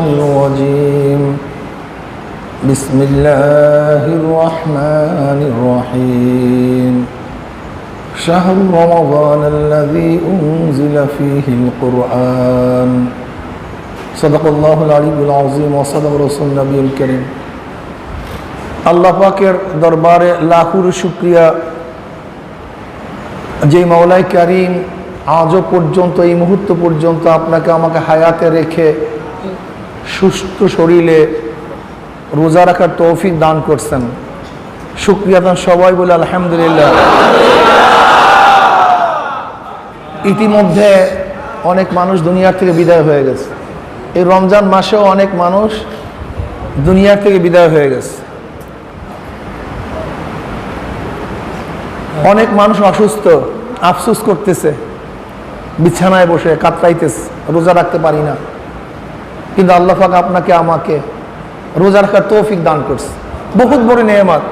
الرجيم بسم الله الرحمن الرحيم شهر رمضان الذي أنزل فيه القرآن صدق الله العلي العظيم وصدق رسول النبي الكريم আল্লাহ পাকের দরবারে লাখো শুকরিয়া যে মাওলাই কারীম আজও পর্যন্ত এই মুহূর্ত পর্যন্ত আপনাকে আমাকে হায়াতে রেখে সুস্থ শরীরে রোজা রাখার তৌফিক দান করছেন। শুকরিয়া দান সবাই বলে আলহামদুলিল্লাহ। ইতিমধ্যে অনেক মানুষ দুনিয়ার থেকে বিদায় হয়ে গেছে। এই রমজান মাসেও অনেক মানুষ দুনিয়ার থেকে বিদায় হয়ে গেছে। অনেক মানুষ অসুস্থ, আফসোস করতেছে, বিছানায় বসে কাতরাইতেছে, রোজা রাখতে পারি না। কিন্তু আল্লাহ পাক আপনাকে আমাকে রোজা রাখার তৌফিক দান করছে, বহুত বড় নেয়ামত।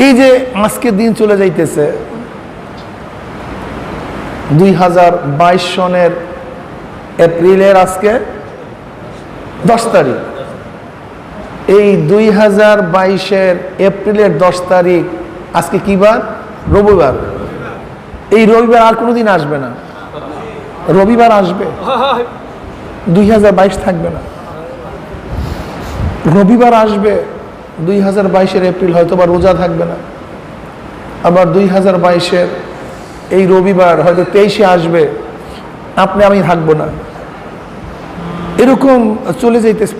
এই যে আজকে দিন চলে যাইতেছে 2022 সনের এপ্রিলের আজকে 10 তারিখ। এই 2022-এর এপ্রিলের 10 তারিখ আজকে কি বার? রবিবার। এই রবিবার আর কোনোদিন আসবে না, রবিবার আসবে, 2022 থাকবে না। রবিবার আসবে 2022-এর এপ্রিল, হয়তো বা রোজা থাকবে না। আবার 2022-এর এই রবিবার হয়তো 23-এ আসবে, আপনি আমি থাকবো না। এরকম চলে যাইতেছে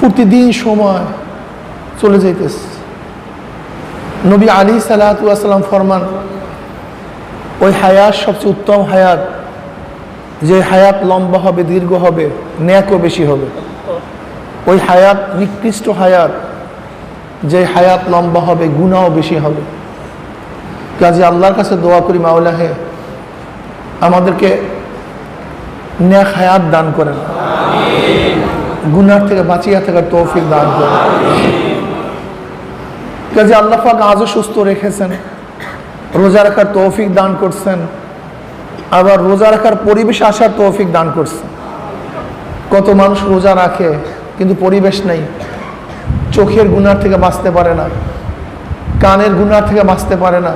প্রতিদিন সময় চলে যাইতেছে। নবী আলাইহিস সালাতু ওয়াস সালাম ফরমান, ওই হায়াত সবচেয়ে উত্তম হায়াত, যে হায়াত লম্বা হবে, দীর্ঘ হবে, নেকও বেশি হবে। ওই হায়াত নিকৃষ্ট হায়াত, যে হায়াত লম্বা হবে, গুনাহও বেশি হবে। কাজে আল্লাহর কাছে দোয়া করি, মাওলা হে আমাদেরকে নেক হায়াত দান করেন, গুনাহ থেকে বাঁচিয়ে থাকার তৌফিক দান করেন। কাজে আল্লাহ পাক আজও সুস্থ রেখেছেন, রোজা রাখার তৌফিক দান করছেন, আবার রোজা রাখার পরিবেশে আসার তৌফিক দান করছেন। কত মানুষ রোজা রাখে কিন্তু পরিবেশ নেই, চোখের গুনাহ থেকে বাঁচতে পারে না, কানের গুনাহ থেকে বাঁচতে পারে না,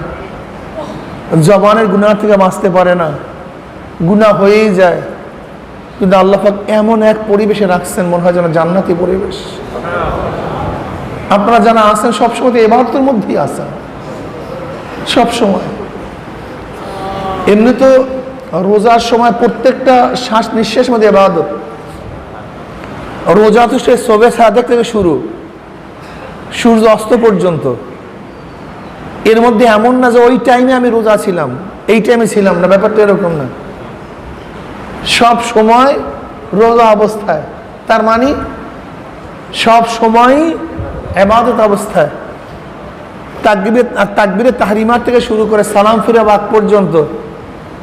জবানের গুনাহ থেকে বাঁচতে পারে না, গুনাহ হয়েই যায়। কিন্তু আল্লাহ পাক এমন এক পরিবেশে রাখছেন, মনে হয় যেন জান্নাতি পরিবেশ। আপনারা যারা আছেন সবসময় তো ইবাদতের মধ্যেই আছেন, সবসময়। এমনি তো রোজার সময় প্রত্যেকটা শ্বাস নিঃশ্বাসের মধ্যে ইবাদত। রোজা তো সে সবে সাদেক থেকে শুরু, সূর্য অস্ত পর্যন্ত। এর মধ্যে এমন না যে ওই টাইমে আমি রোজা ছিলাম, এই টাইমে ছিলাম না, ব্যাপারটা এরকম না। সব সময় রোজা অবস্থায়, তার মানে সব সময় ইবাদত অবস্থায়। তাকবীরে তাহরিমাত থেকে শুরু করে সালাম ফিরে বাক পর্যন্ত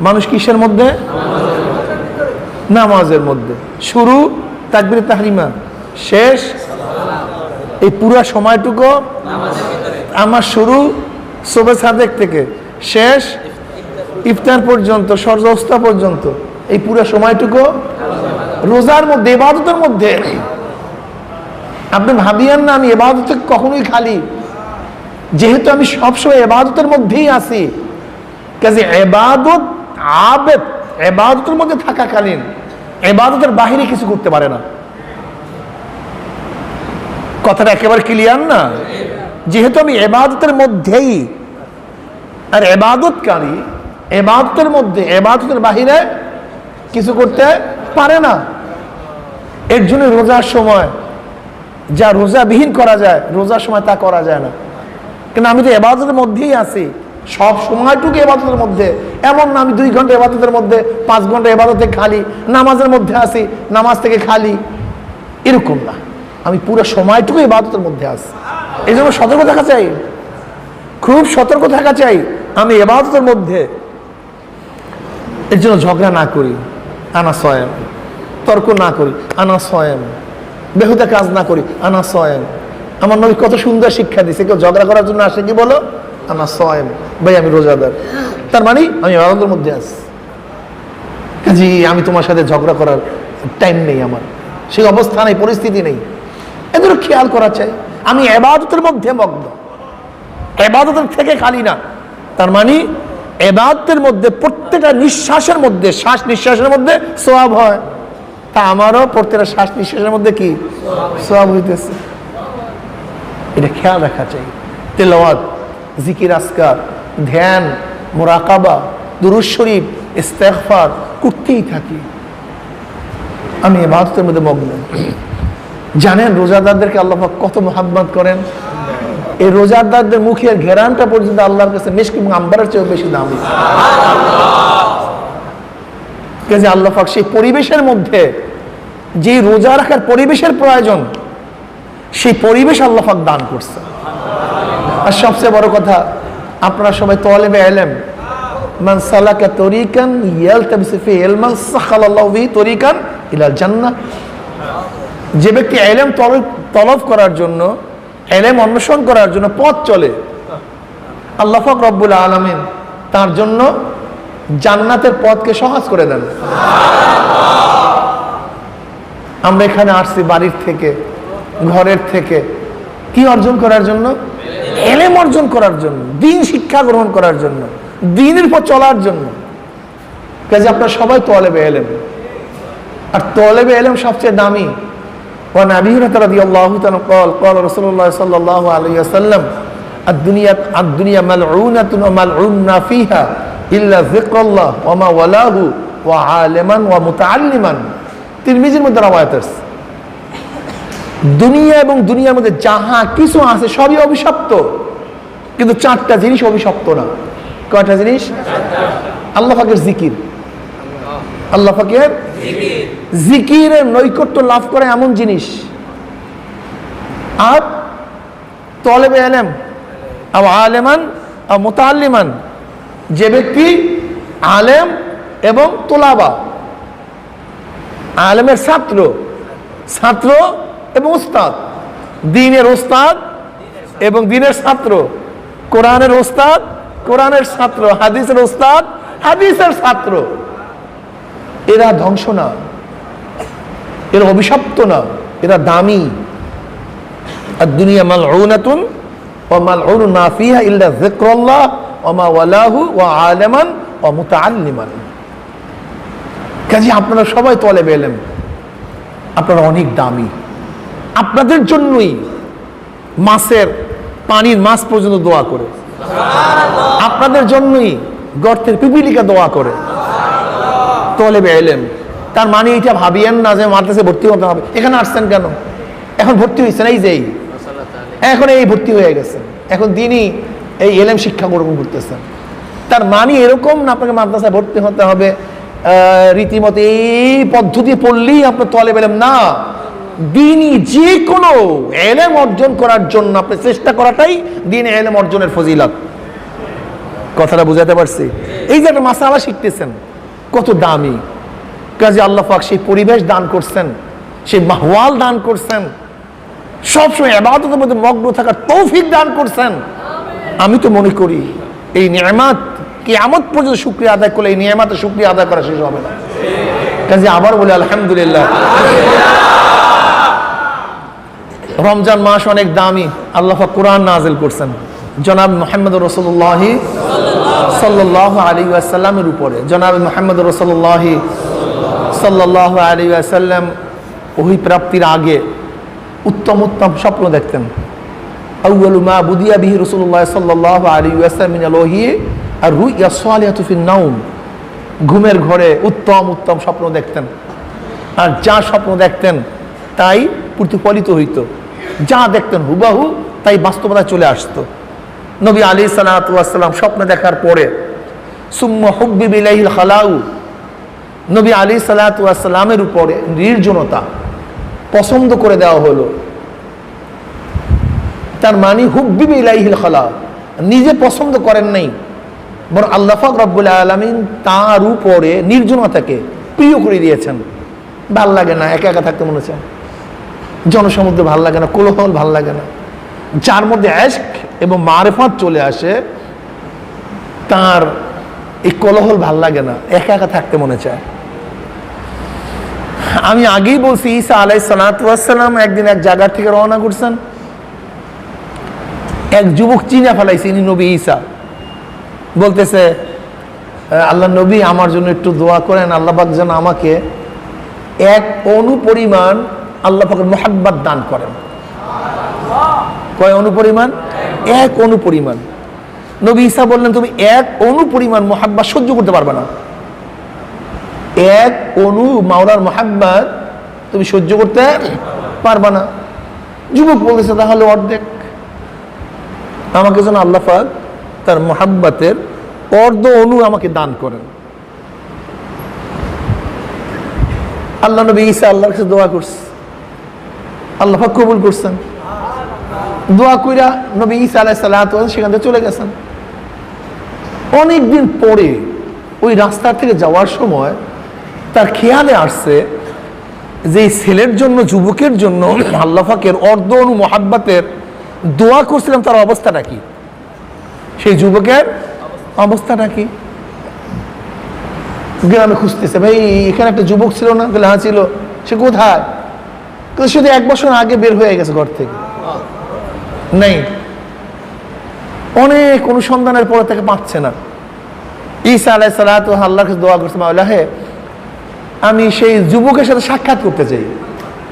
মানুষ কিসের মধ্যে? নামাজের মধ্যে। শুরু তাকবীরে তাহরিমা, শেষ এই পুরো সময়টুকু আমার শুরু সুবহ সাদেক থেকে শেষ ইফতার পর্যন্ত, সূর্যাস্ত পর্যন্ত, এই পুরো সময়টুকু রোজার মধ্যে, ইবাদতের মধ্যে। আপনি ভাবিয়েন না আমি ইবাদত কখনোই খালি, যেহেতু আমি সবসময় ইবাদতের মধ্যেই আছি। কাজে ইবাদত আবেদ, ইবাদতের মধ্যে থাকাকালীন ইবাদতের বাহিরে কিছু করতে পারে না। কথাটা একেবারে ক্লিয়ার না? যেহেতু আমি ইবাদতের মধ্যেই, আর ইবাদতকারী ইবাদতের মধ্যে, ইবাদতের বাহিরে কিছু করতে পারে না। এর জন্য রোজার সময় যা রোজাবিহীন করা যায়, রোজার সময় তা করা যায় না। কিন্তু আমি তো ইবাদতের মধ্যেই আছি, সব সময়টুকু ইবাদতের মধ্যে। এমন না আমি 2 ঘন্টা ইবাদতের মধ্যে, 5 ঘন্টা ইবাদতে খালি, নামাজের মধ্যে আছি, নামাজ থেকে খালি, এরকম না। আমি পুরো সময়টুকু ইবাদতের মধ্যে আছি। এই জন্য সতর্ক থাকা চাই, খুব সতর্ক থাকা চাই আমি ইবাদতের মধ্যে। এর জন্য ঝগড়া না করি, আনা সয়াম, তর্ক না করি, আনা সয়াম, বেহুদা কাজ না করি, আনা সয়াম। আমার নবী কত সুন্দর শিক্ষা দিয়েছে। কেউ ঝগড়া করার জন্য আসে কি বলো? আনা সয়াম, ভাই আমি রোজাদার, তার মানে আমি ইবাদতের মধ্যে আছি। জি আমি তোমার সাথে ঝগড়া করার টাইম নেই, আমার সেই অবস্থা নেই, পরিস্থিতি নেই। এদের খেয়াল করা চাই। আমি ইবাদতের মধ্যে মগ্ন, ইবাদতের থেকে খালি না। তার মানে ইবাদতের মধ্যে প্রত্যেকটা নিঃশ্বাসের মধ্যে, শ্বাস নিঃশ্বাসের মধ্যে সওয়াব হয়, তা আমারও প্রত্যেকটা শ্বাস নিঃশ্বাসের মধ্যে কি সওয়াব হইতেছে, এটা খেয়াল রাখা চাই। তেলাওয়াত, জিকির, আজকার, ধ্যান, মুরাকাবা, দুরূদ শরীফ, ইস্তেগফার করতেই থাকি। আমি ইবাদতের মধ্যে মগ্ন। জানেন রোজাদারদেরকে আল্লাহ পাক কত মুহাব্বত করেন? এই রোজাদারদের মুখের ঘেরানটা পর্যন্ত আল্লাহর কাছে মিশক এবং আম্বারের চেয়েও বেশি দামি। কাজে আল্লাহ পাক সেই পরিবেশের মধ্যে, যে রোজা রাখার পরিবেশের প্রয়োজন, সেই পরিবেশ আল্লাহ পাক দান করছে। আর সবচেয়ে বড় কথা, আপনারা সবাই তালেবে ইলম, মান সালাকা তরিকান ইয়ালতামিসু ফিহি ইলমান সাখালাল্লাহু বিহি তরিকান ইলাল জান্নাহ। যে ব্যক্তি ইলম তলব করার জন্য, ইলম অন্বেষণ করার জন্য পথ চলে, আল্লাহ পাক রব্বুল আলামিন তার জন্য জান্নাতের পথকে সহজ করে দেন। আমরা এখানে আসছি বাড়ির থেকে, ঘরের থেকে, কি অর্জন করার জন্য? ইলম অর্জন করার জন্য, দ্বীন শিক্ষা গ্রহণ করার জন্য, দ্বীনের পথ চলার জন্য। কাজে আপনারা সবাই তালেবে ইলম, আর তালেবে ইলম সবচেয়ে দামি। وعن أبي هريرة رضي الله عنه قال قال رسول الله صلى الله عليه وسلم الدنيا ملعونة وملعون ما فيها إلا ذكر الله وما ولاه وعالما ومتعلما। তিরমিজির মধ্যে রওয়ায়াত আছে, দুনিয়া এবং দুনিয়ার মধ্যে যাহা কিছু আছে সবই অভিশপ্ত, কিন্তু চারটা জিনিস অভিশপ্ত না। কয়টা জিনিস? আল্লাহ পাকের জিকির, আল্লাহ পাকের জিকিরের নৈকট্য লাভ করে এমন জিনিস, আর তালেবে ইলম আও আলেমান আও মুতাআল্লিমান, যে ব্যক্তি আলেম এবং তোলাবা, আলেমের ছাত্র, ছাত্র এবং উস্তাদ, দ্বীনের উস্তাদ এবং দ্বীনের ছাত্র, কোরআনের উস্তাদ, কোরআনের ছাত্র, হাদিসের উস্তাদ, হাদিসের ছাত্র, এরা ধ্বংস না, এরা অভিশপ্ত না, এরা দামি। আর দুনিয়া মালউনাতুন ওয়া মালউনুন মা ফিহা ইল্লা যিকরুল্লাহ ওয়া মা ওয়ালাহু ওয়া আলিমান ওয়া মুতাআল্লিমান। কাজে আপনারা সবাই তালেবে ইলম, আপনারা অনেক দামি। আপনাদের জন্যই মাছের, পানির মাছ পর্যন্ত দোয়া করে, আপনাদের জন্যই গর্তের পিপিলিকা দোয়া করে। তালেবে ইলম, তার মানে এটা ভাবিয়েন না যে মাদ্রাসায় ভর্তি হতে হবে। এখানে আসছেন কেন? এখন ভর্তি হয়েছেন, এই যে এখন এই ভর্তি হয়ে গেছেন, এখন দিনই এই ইলম শিক্ষা গ্রহণ করতেছেন। তার মানে এরকম না আপনাকে মাদ্রাসায় ভর্তি হতে হবে, রীতিমতো এই পদ্ধতি পড়লেই আপনার তালেবে ইলম না। দিনই যে কোনো ইলম অর্জন করার জন্য আপনি চেষ্টা করাটাই দিন ইলম অর্জনের ফজিলত। কথাটা বুঝাতে পারছি? এই যে একটা মাসালা শিখতেছেন, কত দামি। কাজে আল্লাহ পাক সেই পরিবেশ দান করছেন, সেই মাহওয়াল দান করছেন, সবসময় ইবাদতের মধ্যে মগ্ন থাকার তৌফিক দান করছেন। আমি তো মনে করি এই নিয়ামত কিয়ামত পর্যন্ত শুকরিয়া আদায় করলে এই নিয়ামতের শুকরিয়া আদায় করা শেষ হবে না। কাজে আবার বলি আলহামদুলিল্লাহ। রমজান মাস অনেক দামি, আল্লাহ পাক কোরআন নাযিল করছেন জনাব মুহাম্মদ রাসূলুল্লাহ সাল্লাল্লাহু আলাইহি ওয়াসাল্লামের উপরে। জনাব মুহাম্মদ রাসূলুল্লাহ সাল্লাল্লাহু আলাইহি ওয়াসাল্লাম ওহী প্রাপ্তির আগে উত্তম উত্তম স্বপ্ন দেখতেন। আউয়ালু মা বুদিয়া বিহি রাসূলুল্লাহ সাল্লাল্লাহু আলাইহি ওয়াসাল্লাম মিনাল ওহী আর রুইয়া সালিহাতু ফিন নাওম, ঘুমের ঘরে উত্তম উত্তম স্বপ্ন দেখতেন। আর যা স্বপ্ন দেখতেন তাই প্রতিফলিত হইত, যা দেখতেন হুবাহু তাই বাস্তবতায় চলে আসতো। নবী আলাইহিস সালাতু ওয়াস সালাম স্বপ্ন দেখার পরে সুম্মা হুব্বিবা ইলাইহিল খালাউ, নবী আলাইহিস সালাতু ওয়াস সালামের উপরে নির্জনতা পছন্দ করে দেওয়া হলো। তার মানে হুব্বিবা ইলাইহিল খালাউ, নিজে পছন্দ করেন নাই, বরং আল্লাহ পাক রব্বুল আলামিন তার উপরে নির্জনতাকে প্রিয় করে দিয়েছেন। ভাল লাগে না, একা একা থাকতে মনে চায়, জনসমুদ্রে ভাল লাগে না, কোলাহল ভাল লাগে না। যার মধ্যে ইশক এবং মারিফাত চলে আসে তার এই কোলাহল ভাল লাগে না, একা একা থাকতে মনে চায়। আমি আগেই বলছি ঈসা আলাইহিস সালাতু ওয়াস সালাম একদিন এক জায়গা থেকে রওনা করছেন, এক যুবক চিনে ফেলাইছে ইনি নবী ঈসা। বলতেছে, আল্লাহ নবী আমার জন্য একটু দোয়া করেন, আল্লাহ পাক যেন আমাকে এক অণু পরিমাণ আল্লাহ পাকের মুহাব্বত দান করেন। কয় অণু পরিমাণ? এক অণু পরিমাণ। নবী ঈসা বললেন, তুমি এক অণু পরিমাণ মুহাব্বত সহ্য করতে পারবে না, এক অণু মাওলার মুহাব্বত তুমি সহ্য করতে পারবে না। যুবক বলতেছে, তাহলে অর্ধেক আমাকে যেন আল্লাহ পাক তার মুহাব্বতের অর্ধ অণু আমাকে দান করেন। আল্লাহ নবী ঈসা আল্লাহর কাছে দোয়া করছে, আল্লাহ পাক কবুল করছেন। দোয়া কইরা নবী ঈসা আলাইহিস সালাতু ওয়াস সেখান থেকে চলে গেছেন। অনেকদিন পরে ওই রাস্তা থেকে যাওয়ার সময় তার খেয়ালে আসছে যে এই ছেলের জন্য, যুবকের জন্য আল্লাহ পাকের অর্ধ অণু মুহাব্বতের দোয়া করছিলাম, তার অবস্থাটা কি, সেই যুবকের অবস্থাটা কি। গ্রামে খুঁজতেছে, ভাই এখানে একটা যুবক ছিল না? বলে হ্যাঁ ছিল। সে কোথায়? শুধু 1 বছর আগে বের হয়ে গেছে ঘর থেকে, নেই। অনেক অনুসন্ধানের পরে তাকে পাচ্ছে না। ঈসা আলাইহিস সালাতু আল্লাহর কাছে দোয়া করছে, মাওলা হে, আমি সেই যুবকের সাথে সাক্ষাৎ করতে চাই,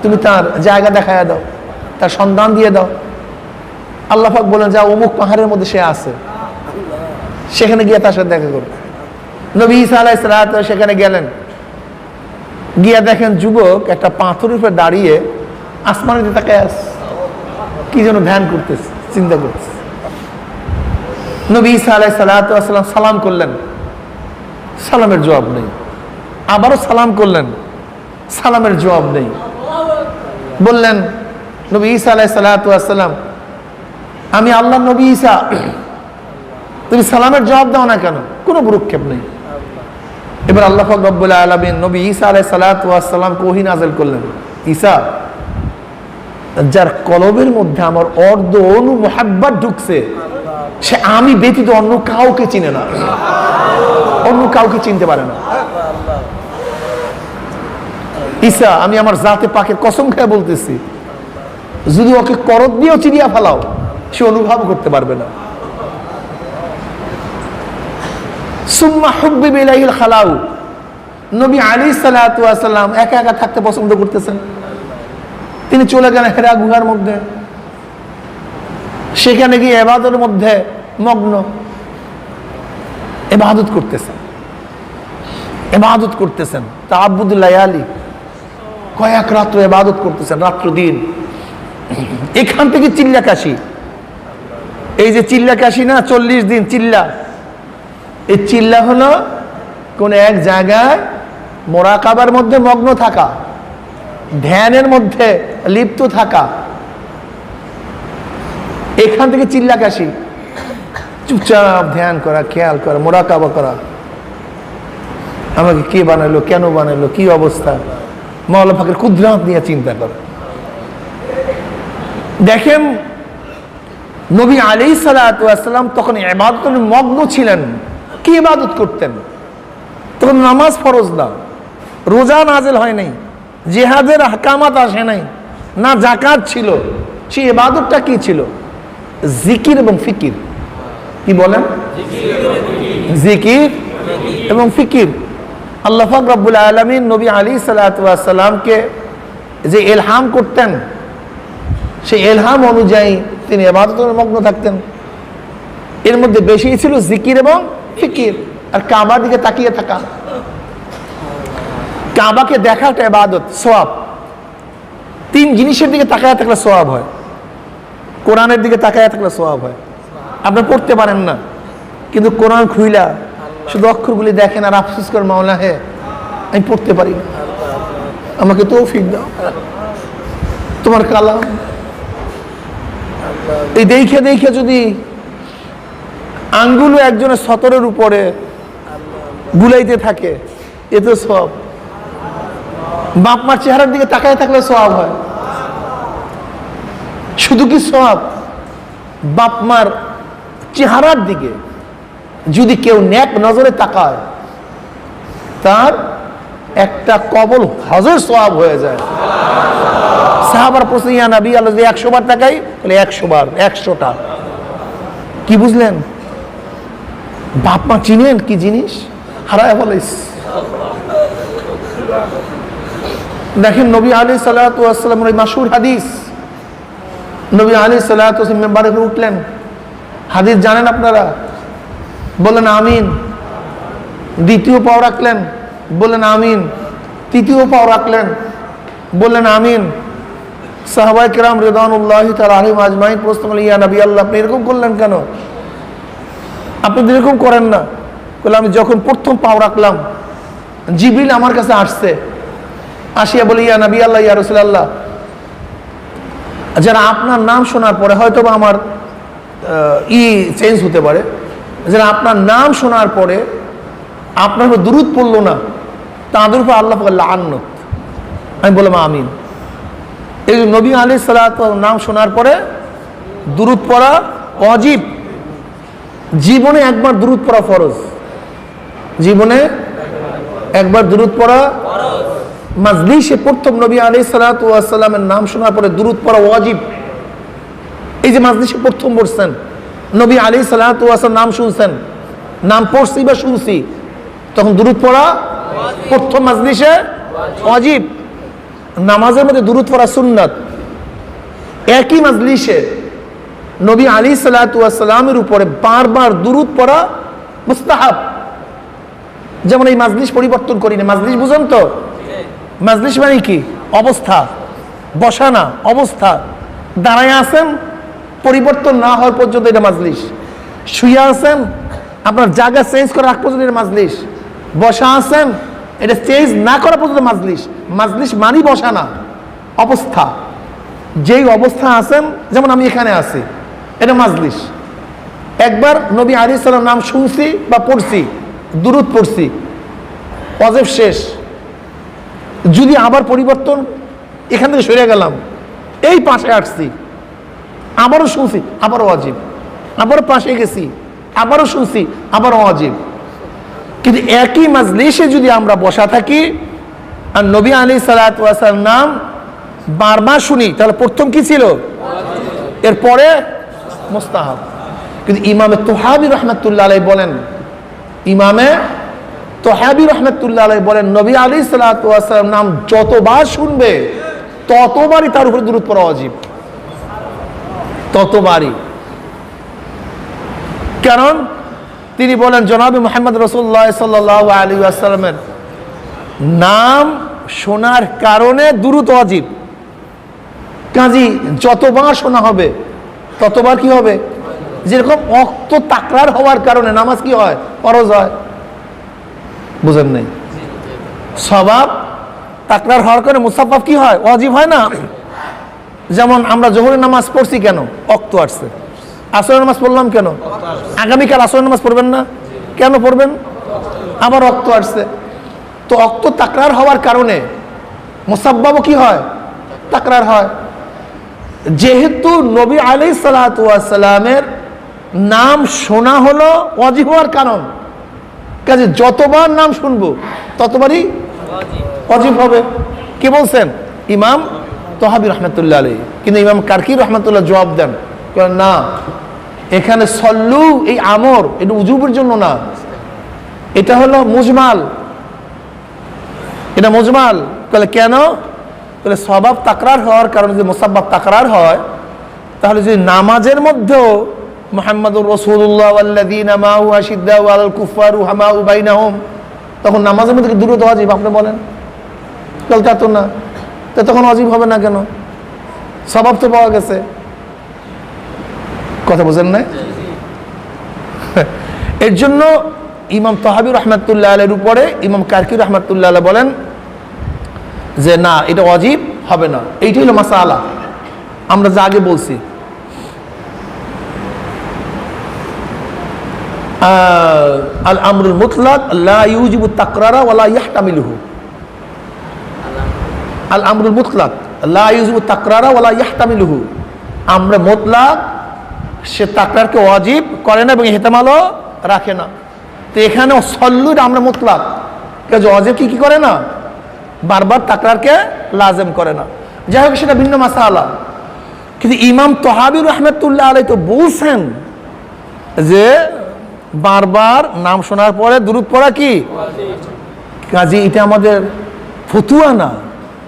তুমি তার জায়গা দেখায় দাও, তার সন্ধান দিয়ে দাও। আল্লাহ পাক বলেন, যা অমুক পাহাড়ের মধ্যে সে আছে, সেখানে গিয়ে তার সাথে দেখা করো। নবী ঈসা আলাইহিস সালাতু সেখানে গেলেন, গিয়া দেখেন যুবক একটা পাথরের উপর দাঁড়িয়ে আসমানের দিকে তাকায় আছে, কি যেন ধ্যান করতেছে, চিন্তা করতেছে। নবী ঈসা আলাইহিস সালাতু ওয়াসসালাম সালাম করলেন, সালামের জবাব নেই। আবারও সালাম করলেন, সালামের জবাব নেই। বললেন নবী ঈসা আলাইহিস সালাতু ওয়াসসালাম, আমি আল্লাহর নবী ঈসা, তুমি সালামের জবাব দাও না কেন? কোনো ভ্রুক্ষেপ নেই। এবার আল্লাহ পাক রব্বুল আলামিন নবী ঈসা আলাইহিস সালাতু ওয়াসসালামকে ওহী নাযিল করলেন, ঈসা, যার কলবের মধ্যে আমার অর্ধ অণু মুহাব্বত ঢুকছে, সে আমি ব্যতীত অন্য কাউকে চিনে না, অন্য কাউকে চিনতে পারে না। ঈসা, আমি আমার জাতে পাকের কসম খেয়ে বলতেছি, যদি ওকে করদ দিয়েও চিনিয়া ফেলাও, সে অনুভব করতে পারবে না। সুম্মা হুব্বিবা ইলাইহিল খালাউ, নবী আলাইহিস সালাতু ওয়াস সালাম একা একা থাকতে পছন্দ করতেছেন। তিনি চলে গেলেন হেরা গুহার মধ্যে, সেখানে গিয়ে ইবাদতের মধ্যে মগ্ন, ইবাদত করতেছেন, ইবাদত করতেছেন। তাআব্বুদুল লায়ালি, কয়েক রাত্র ইবাদত করতেছেন, রাত্র দিন। এখান থেকে চিল্লা কাশি, এই যে চিল্লা কাশি না, 40 দিন চিল্লা, এই চিল্লা হলো কোন এক জায়গায় মুরাকাবার মধ্যে মগ্ন থাকা, ধ্যানের মধ্যে লিপ্ত থাকা, এখান থেকে চিল্লা কাশি। চুপচাপ ধ্যান করা, খেয়াল করা, মুরাকাবা করা, আমাকে কে বানাইলো, কেন বানাইলো, কি অবস্থা, মাওলা পাকের কুদরত নিয়ে চিন্তা করা। দেখেন নবী আলাইহিস সালাতু ওয়াস সালাম তখন ইবাদতের মগ্ন ছিলেন। কি ইবাদত করতেন? তখন নামাজ ফরজ না, রোজা নাজিল হয় নাই, জিহাদের আহকামাত আসে নাই, না যাকাত ছিল। সেই ইবাদতটা কি ছিল? জিকির এবং ফিকির। কি বলেন? জিকির এবং ফিকির। আল্লাহ পাক রব্বুল আলামিন নবী আলাইহিস সালাতু ওয়াস সালামকে যে ইলহাম করতেন, সেই ইলহাম অনুযায়ী তিনি ইবাদতের মগ্ন থাকতেন। এর মধ্যে বেশি ছিল জিকির এবং ফিকির। আর কাবার দিকে তাকিয়ে থাকা, কাবাকে দেখা একটা ইবাদত, সওয়াব। 3 জিনিসের দিকে তাকায় থাকলে সওয়াব হয়। কোরআনের দিকে তাকায় থাকলে সওয়াব হয়। আপনি পড়তে পারেন না, কিন্তু কোরআন খুইলা শুধু অক্ষরগুলি দেখেন আর আফসোস করেন, মাওলা হে আমি পড়তে পারি না, আমাকে তৌফিক দাও, তোমার কালাম। এই দেখে দেখে যদি আঙ্গুলও একজনের সতরের উপরে বুলাইতে থাকে, এ তো সওয়াব। বাপ মার চেহারার দিকে তাকায় থাকলে সওয়াব হয়। শুধু কি সওয়াব, বাপ মার চেহারার দিকে যদি কেউ নেক নজরে তাকায়, তার একটা কবল হজের সওয়াব হয়ে যায়। সাহাবার প্রশ্ন, ইয়া নবী আল্লাহ, যদি 100 বার তাকাই? বলে 100 বার, 100টা। কি বুঝলেন? বাপ মা চিনেন কি জিনিস? হারায় বলিস। দেখেন নবী আলাইহিস সালাতু ওয়াস সালামের ওই মাশহুর হাদিস, নবী আলাইহিস সালাতু ওয়াস সালাম মিম্বারে উঠলেন, হাদিস জানেন আপনারা? বলেন আমিন। দ্বিতীয় পাও রাখলেন, বলেন আমিন। তৃতীয় পাও রাখলেন, বললেন আমিন। সাহাবায়ে কেরাম রিদওয়ানুল্লাহি তাআলা আলাইহিম আজমাইন প্রশ্ন করলেন, ইয়া নবী আল্লাহ, আপনি এরকম করলেন কেন? আপনি এরকম করেন না। বলে, আমি যখন প্রথম পাও রাখলাম, জিবরিল আমার কাছে আসছে, আসিয়া বলে, ইয়া নবী আল্লাহ, ইয়া রাসূলুল্লাহ, যারা আপনার নাম শোনার পরে, হয়তো বা আমার চেঞ্জ হতে পারে, যারা আপনার নাম শোনার পরে আপনার উপর দুরূদ পড়লো না, তাদের উপর আল্লাহ পাক লাআনত। আমি বললাম আমিন। এই নবী আলাইহিস সালাতু নাম শোনার পরে দুরূদ পড়া ওয়াজিব। জীবনে একবার দুরূদ পড়া ফরজ, জীবনে একবার দুরূদ পড়া ফরজ। মাজলিসে প্রথম নবী আলাইহিস সালাতু ওয়াস সালামের নাম শোনার পরে দুরূদ পড়া ওয়াজিব। এই যে মাজলিসে প্রথম বসছেন, নবী আলাইহিস সালাতু ওয়াস সালাম নাম শুনছেন, নাম পড়ছি বা শুনছি, তখন দুরূদ পড়া প্রথম মাজলিসে ওয়াজিব। নামাজের মধ্যে দুরূদ পড়া সুন্নাত। একই মাজলিসে নবী আলাইহিস সালাতু ওয়াস সালামের উপরে বারবার দুরূদ পড়া মুস্তাহাব। যেমন এই মাজলিস পরিবর্তন করি না। মাজলিস বুঝেন তো? মাজলিস মানে কি? অবস্থা, বসা না, অবস্থা। দাঁড়ায় আছেন, পরিবর্তন না হওয়ার পর্যন্ত এটা মাজলিস। শুয়ে আছেন, আপনার জায়গা চেঞ্জ করা রাখ পর্যন্ত এটা মাজলিস। বসা আছেন, এটা চেঞ্জ না করা পর্যন্ত মাজলিস। মাজলিস মানি বসা না, অবস্থা। যেই অবস্থা আছেন, যেমন আমি এখানে আছি, এটা মাজলিস। একবার নবী আলাইহিস সালাম নাম শুনছি বা পড়ছি, দুরূদ পড়ছি, ওয়াজিব শেষ। যদি আবার পরিবর্তন, এখান থেকে সরে গেলাম, এই পাশে আসছি, আবারও শুনছি, আবারও ওয়াজিব। আবারও পাশে গেছি, আবারও শুনছি, আবারও ওয়াজিব। কিন্তু একই মাজলিসে যদি আমরা বসা থাকি আর নবী আলাইহিস সালাতু ওয়াস সালাম নাম বারবার শুনি, তাহলে প্রথম কি ছিল? এরপরে মুস্তাহাব। কিন্তু ইমামে তোহাবি রহমাতুল্লাহ আলাইহি বলেন, ইমামে তোহাবি রহমাতুল্লাহ আলাইহি বলেন, নবী আলাইহিস সালাতু ওয়াস সালাম নাম যতবার শুনবে ততবারই তার উপরে দুরূদ পড়া ওয়াজিব, ততবারই। কারণ তিনি বলেন, জনাবে মুহাম্মদ রাসূলুল্লাহ সাল্লাল্লাহু আলাইহি ওয়াসাল্লামের নাম শোনার কারণে দুরূদ ওয়াজিব। কাজী যতবার শোনা হবে ততবার কি হবে? যেরকম অক্ত তাকরার হওয়ার কারণে নামাজ কি হয়? ফরজ হয়। বুঝেন নাই? সওয়াব তাকরার হওয়ার কারণে মুসাফফাফ কি হয়? ওয়াজিব হয় না? যেমন আমরা যোহরের নামাজ পড়ছি কেন? অক্ত আসছে। আসরের নামাজ পড়লাম কেন? আগামীকাল আসরের নামাজ পড়বেন না কেন? পড়বেন, আবার অক্ত আসছে। তো অক্ত তাকরার হওয়ার কারণে মুসাব্বাবও কি হয়? তাকরার হয়। যেহেতু নবী আলাইহিস সালাতু ওয়াস সালামের নাম শোনা হলো ওয়াজিব হওয়ার কারণ, কাজে যতবার নাম শুনবো ততবারই ওয়াজিব হবে। কে বলছেন? ইমাম তোহাবি রহমাতুল্লাহ আলাইহি। কিন্তু ইমাম কারকি রহমাতুল্লাহ জবাব দেন, না, এখানে সল্লু এই আমর এটা উজুবের জন্য না, এটা হলো মুজমাল, এটা মুজমাল। তাহলে কেন? তাহলে সওয়াব তাকরার হওয়ার কারণে যদি মুসাব্বাব তাকরার হয়, তাহলে যদি নামাজের মধ্যেও মুহাম্মাদুর রাসূলুল্লাহ ওয়াল্লাযীনা মাআহু আশিদ্দাউ আলাল কুফফারি রুহামাউ বাইনাহুম, তখন নামাজের মধ্যে দুরূদ ওয়াজিব। আপনি বলেন, তাহলে তা তো না, তো তখন ওয়াজিব হবে না কেন? সওয়াব তো পাওয়া গেছে। কথা বুঝেন না? এর জন্য ইমাম তোহাবি রহমাতুল্লাহ আলাইহির উপরে ইমাম কারকি রহমাতুল্লাহ আলাইহি বলেন যে না, এটা ওয়াজিব হবে না। এইটাই হলো মাসালা, আমরা যা আগে বলছি। আল আমরুল মুতলাক লা ইউজিবু তাকরারা ওয়ালা ইয়াহতামিলুহু। আল আমরুল মুতলাক লা ইউজিবু তাকরারা ওয়ালা ইয়াহতামিলুহু। আমরে মুতলাক সে তাকরারকে ওয়াজিব করে না এবং ইহতিমালও রাখে না। তো এখানে সল্লুর আমরা মুতলাক, কাজে ওয়াজিব কি করে না? বারবার তাকরারকে লাজেম করে না। যাই হোক, সেটা ভিন্ন মাসালা। কিন্তু ইমাম তহাবী রহমতুল্লাহ আলাইহি তো বলছেন যে বারবার নাম শোনার পরে দুরূদ পড়া কি কাজী, এটা আমাদের ফতুয়া না,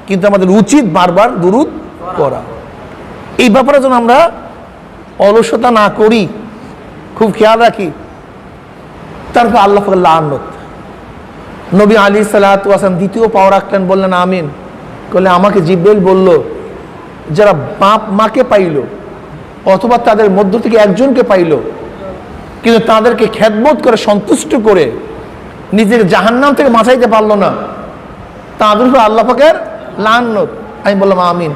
কিন্তু আমাদের উচিত বারবার দুরূদ পড়া। এই ব্যাপারে যেন আমরা অলসতা না করি, খুব খেয়াল রাখি। তারপর আল্লাহ পাকের লানত। নবী আলাইহিস সালাতু ওয়াস সালাম দ্বিতীয় পাও রাখলেন, বললেন আমিন। বললে আমাকে জিবরাইল বলল, যারা বাপ মাকে পাইল অথবা তাদের মধ্য থেকে একজনকে পাইল কিন্তু তাদেরকে খেদমত করে সন্তুষ্ট করে নিজেকে জাহান্নাম থেকে বাঁচাইতে পারলো না, তাদের উপর আল্লাহ পাকের লানত। আমি বললাম আমিন।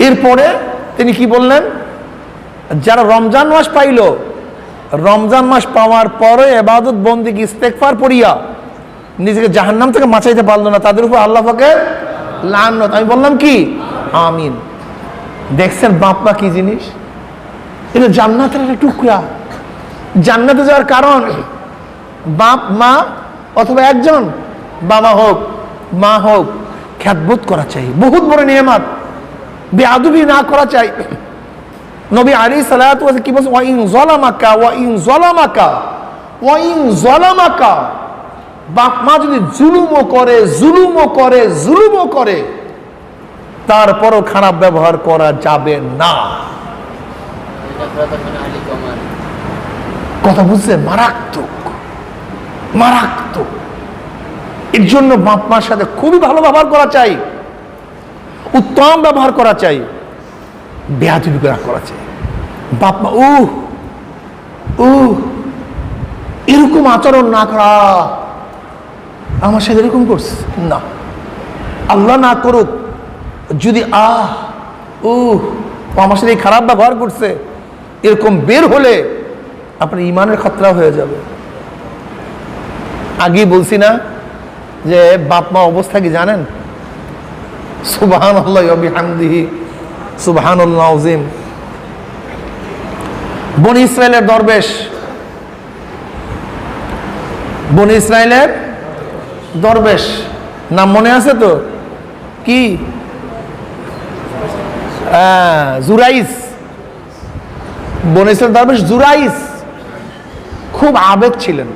এরপরে তিনি কি বললেন, যারা রমজান মাস পাইল, রমজান মাস পাওয়ার পরে ইবাদত বন্দেগী ইস্তেগফার পড়িয়া নিজেকে জাহান্নাম থেকে বাঁচাইতে পারলো না, তাদের উপর আল্লাহ পাকের লানত। আমি বললাম কি আমিন। দেখছেন বাপ মা কি জিনিস? এটা জান্নাতের একটা টুকরা। জান্নাতে যাওয়ার কারণ বাপ মা অথবা একজন, বাবা হোক মা হোক, খেদমত করা চাই, বহুত বড় নিয়ামত, বেয়াদবি না করা চাই। নবী আলাইহিস সালাতু ওয়াস সালাম কি বলছেন, ওয়া ইন যালামাকা ওয়া ইন যালামাকা ওয়া ইন যালামাকা, বাপ মা যদি জুলুমও করে তারপরও খারাপ ব্যবহার করা যাবে না। কথা বুঝছেন? মারাত্মক মারাত্মক। এর জন্য বাপ মার সাথে খুবই ভালো ব্যবহার করা চাই, উত্তম ব্যবহার করা চাই, বেয়াদবি করা চাই। বাপ মা এরকম আচরণ না করা, আমার সাথে এরকম করছে না, আল্লাহ না করুক, যদি আমার সাথে খারাপ ব্যবহার করছে এরকম বের হলে আপনার ইমানের খতরা হয়ে যাবে। আগেই বলছি না যে বাপ মা অবস্থা কি জানেন? সুবহানাল্লাহি ওয়া বিহামদিহি সুবহানাল্লাহ আযীম। বনি ইসরাইলের দরবেশ নাম মনে আছে তো? কি? জুরাইস। বনি ইসরাইল দরবেশ জুরাইস খুব আবেদ ছিলেন,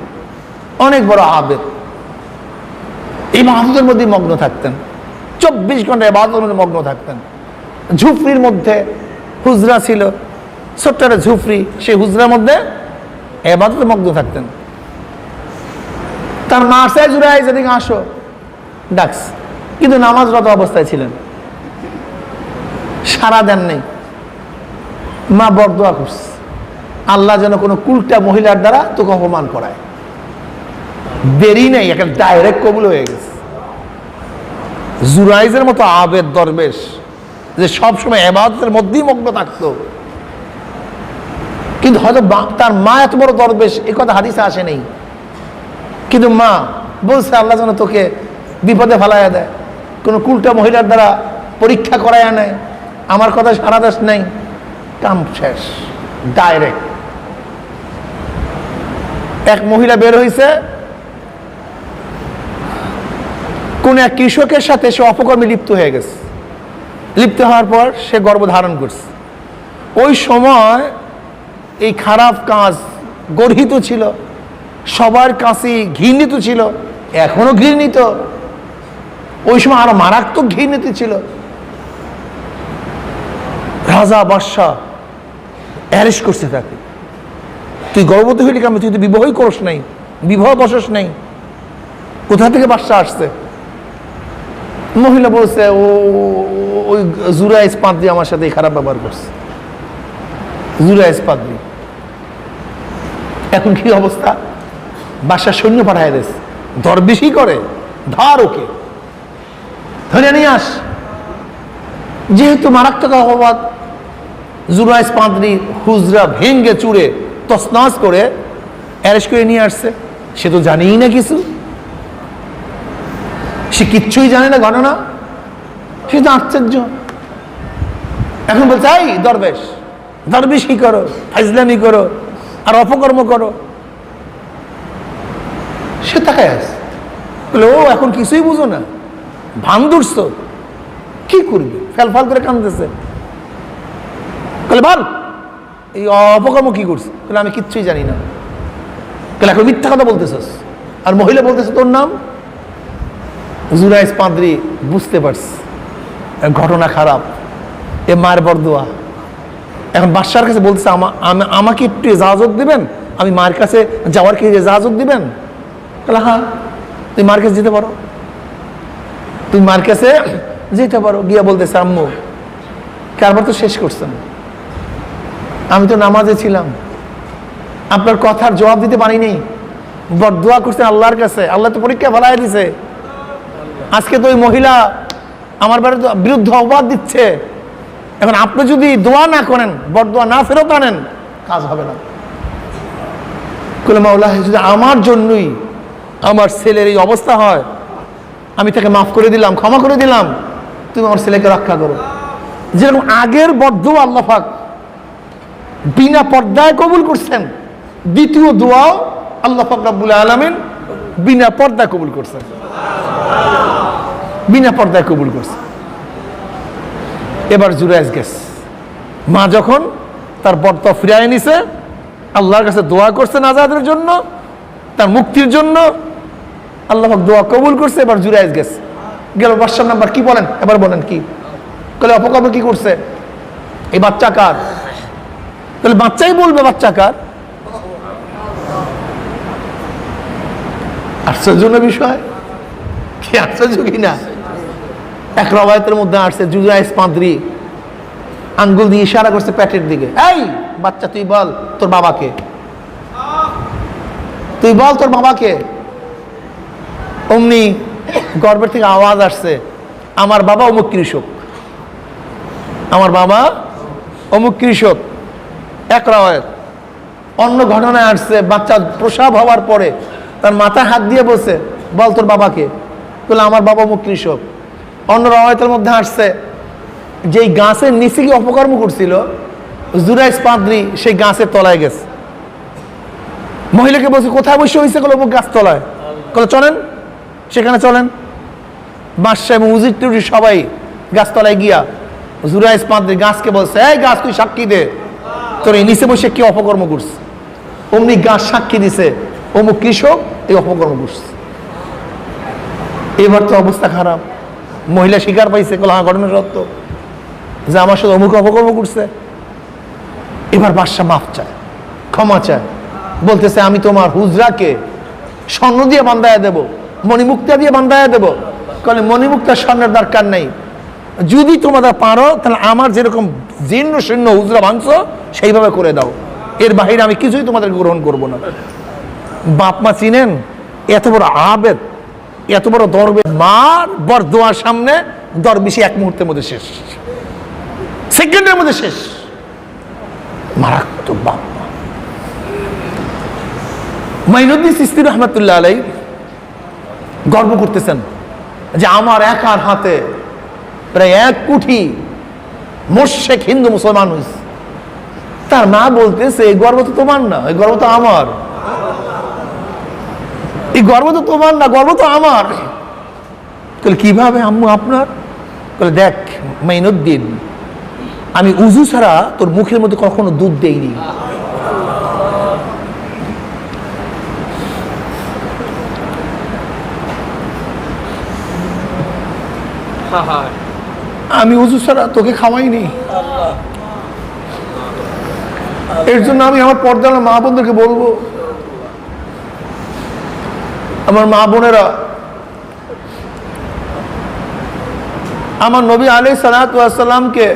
অনেক বড় আবেদ। ইবাদতের মধ্যে মগ্ন থাকতেন, 24 ঘন্টা ইবাদতের মধ্যে মগ্ন থাকতেন। ঝুপড়ির মধ্যে হুজরা ছিল, ছোট্ট একটা ঝুপড়ি, সেই হুজরার মধ্যে ইবাদতে মগ্ন থাকতেন। তার মা আসে, জুরাইস এদিকে আসো, ডাকস, কিন্তু নামাজরত অবস্থায় ছিলেন, সারা দেন নেই। মা বরদোয়া করছে, আল্লাহ যেন কোনো কুলটা মহিলার দ্বারা তোকে অপমান করায়। দেরি নেই, একটা ডাইরেক্ট কবুল হয়ে গেছে। জুরাইজের মতো আবেদ দরবেশ যে সবসময় ইবাদতের মধ্যেই মগ্ন থাকতো, কিন্তু হয়তো তার মা এত বড় দরবেশ এ কথা হাদিসে আসে নেই, কিন্তু মা বলছে আল্লাহ যেন তোকে বিপদে ফেলাইয়া দেয়, কোনো কুলটা মহিলার দ্বারা পরীক্ষা করাইয়া নেয়, আমার কথা সারা দেশ নেই, কাম শেষ, ডাইরেক্ট। এক মহিলা বের হয়েছে, কোন এক কৃষকের সাথে সে অপকর্মে লিপ্ত হয়ে গেছে। লিপ্ত হওয়ার পর সে গর্ভধারণ করছে। ওই সময় এই খারাপ কাজ গর্হিত ছিল, সবার কাছে ঘৃণিত ছিল, এখনো ঘৃণিত, ওই সময় আরো মারাত্মক ঘৃণিত ছিল। রাজা বাদশাহ অ্যারেস্ট করছে তাকে, তুই গর্ভবতী হইলি কেন? তুই তো বিবাহই করস নাই, বিবাহ বসস নাই, কোথা থেকে বাদশাহ আসছে? মহিলা বলছে ওই জুরাইস পাদ্রী আমার সাথে খারাপ ব্যবহার করছে, জুরাইস পাদ্রী। এখন কি অবস্থা? বাদশাহ সৈন্য পাঠায় দিয়েছে, দরবেশই করে, ধর ওকে ধরে নিয়ে আস। যেহেতু মারাত্মক অপবাদ, জুরাইস পাদ্রী হুজরা ভেঙ্গে চুড়ে তছনছ করে অ্যারেস্ট করে নিয়ে আসছে। সে তো জানেই না কিছু, সে কিচ্ছুই জানে না ঘটনা, সে তো আশ্চর্য। এখন বলছে এই দরবেশ, দরবেশই করো, ফাইজলামি করো আর অপকর্ম করো। সে তাকায় আছে, বলে ও এখন কিছুই বুঝো না, ভান ধরছো, কি করবে? ফেলফাল করে কাঁদতেছে। বলে বল এই অপকর্ম কি করছে? বলে আমি কিচ্ছুই জানি না। বলে এখন মিথ্যা কথা বলতেছস। আর মহিলা বলতেছে তোর নাম? জুরাইজ পাদ্রী বুঝতে পারছে ঘটনা খারাপ, এ মায়ের বরদোয়া। এখন বাদশার কাছে বলতেছে আমাকে একটু ইজাজত দিবেন, আমি মায়ের কাছে যাওয়ার কি ইজাজত দিবেন? বলে হ্যাঁ, তুই মার কাছে যেতে পারো, তুই মার কাছে যেতে পারো। গিয়া বলতেছে আম্মু কারবার তো শেষ করছেন, আমি তো নামাজে ছিলাম, আপনার কথার জবাব দিতে পারিনি, বরদোয়া করছেন আল্লাহর কাছে, আল্লাহ তো পরীক্ষা ফেলাই দিছে। আজকে তো ওই মহিলা আমার বিরুদ্ধে অপবাদ দিচ্ছে, এখন আপনি যদি দোয়া না করেন, বরদোয়া না ফেরত আনেন, কাজ হবে না। বলে মাওলা যদি আমার জন্যই আমার ছেলের এই অবস্থা হয়, আমি তাকে মাফ করে দিলাম, ক্ষমা করে দিলাম, তুমি আমার ছেলেকে রক্ষা করো। যেরকম আগের বরদোয়া আল্লাহ পাক বিনা পর্দায় কবুল করছেন, দ্বিতীয় দোয়াও আল্লাহ পাক রব্বুল আলামিন বিনা পর্দায় কবুল করছেন, বিনা পর্দায় কবুল করছে। এবার জুরাইজ গেছে, মা যখন তার বরদা ফিরিয়ে নিছে, আল্লাহর কাছে দোয়া করছে আজাদের জন্য, তার মুক্তির জন্য, আল্লাহ পাক দোয়া কবুল করছে। এবার জুরাইজ গেছে, গেল বাদশার নাম্বার কি বলেন, এবার বলেন কি? বলে অপকর্ম কি করছে? এই বাচ্চা কার? তাহলে বাচ্চাই বলবে বাচ্চা কার। আশ্চর্য বিষয়, কি আশ্চর্য কিনা? এক রওয়ায়াতের মধ্যে আসছে জুরাইজ পাদ্রী আঙ্গুল দিয়ে ইশারা করছে পেটের দিকে, এই বাচ্চা তুই বল তোর বাবাকে, তুই বল তোর বাবাকে। অমনি গর্ভের থেকে আওয়াজ আসছে, আমার বাবা অমুক কৃষক, আমার বাবা অমুক কৃষক। এক রাওয়ায়াত। অন্য ঘটনায় আসছে বাচ্চা প্রসব হওয়ার পরে তার মাথায় হাত দিয়ে বলছে, বল তোর বাবাকে, বলে আমার বাবা অমুক কৃষক। অন্য রাওয়ায়াতের মধ্যে আসছে যেই গাছের নিচে গিয়ে অপকর্ম করছিল জুরাইজ পাদ্রী, সেই গাছের তলায় গেছে। মহিলাকে বলছে কোথায় বসে হয়েছে? বলে অমুক গাছ তলায়। বলে চলেন সেখানে চলেন। বাদশা এবং উজির টুজির সবাই গাছতলায় গিয়া জুরাইজ পাদ্রী গাছকে বলছে, এই গাছ তুই সাক্ষী দে, তোর এই নিচে বসে কি অপকর্ম করছে? অমনি গাছ সাক্ষী দিছে, অমুক কৃষক এই অপকর্ম করছে। এবার তো অবস্থা খারাপ, মহিলা স্বীকার পাইছে, বলে হ্যাঁ ঘটনা সত্য যে আমার সাথে অমুক অপকর্ম করছে। এবার বাদশা মাফ চায়, ক্ষমা চায়, বলতেছে আমি তোমার হুজরাকে স্বর্ণ দিয়ে বান্ধায় দেব, মণিমুক্তা দিয়ে বান্ধায় দেব। বলে মণিমুক্তার স্বর্ণের দরকার নেই, যদি তোমরা পারো তাহলে আমার যেরকম জীর্ণ শীর্ণ হুজরা ভাঙছো সেইভাবে করে দাও, এর বাহিরে আমি কিছুই তোমাদের গ্রহণ করব না। বাপ মা চিনেন? এত বড় আবেদ, এত বড় দরবে, মার বরদোয়ার সামনে দরবেশি এক মুহূর্তের মধ্যে শেষ, সেকেন্ডের মধ্যে শেষ। মারাত্মক বাপ মা। মাইনুদ্দিন চিশতি রহমাতুল্লাহ আলাইহি গর্ব করতেছেন যে আমার একার হাতে প্রায় 1 কোটি মোশেক হিন্দু মুসলমান হয়েছে। তার মা বলতেছে এই গর্ব তো তোমার না, এই গর্ব তো আমার, এই গর্ব তো তোমার না, গর্ব তো আমার। কিভাবে আম্মু আপনার? দেখ মাইনুদ্দিন, আমি উজু ছাড়া তোর মুখের মধ্যে কখনো দুধ দেইনি। আমি উজু ছাড়া তোকে খাওয়াইনি। এর জন্য আমি আমার পর্দার মা বোনদেরকে বলবো, আমার মা বোনেরা, আমার নবী আলাইহিস সালাতু ওয়াস সালামকে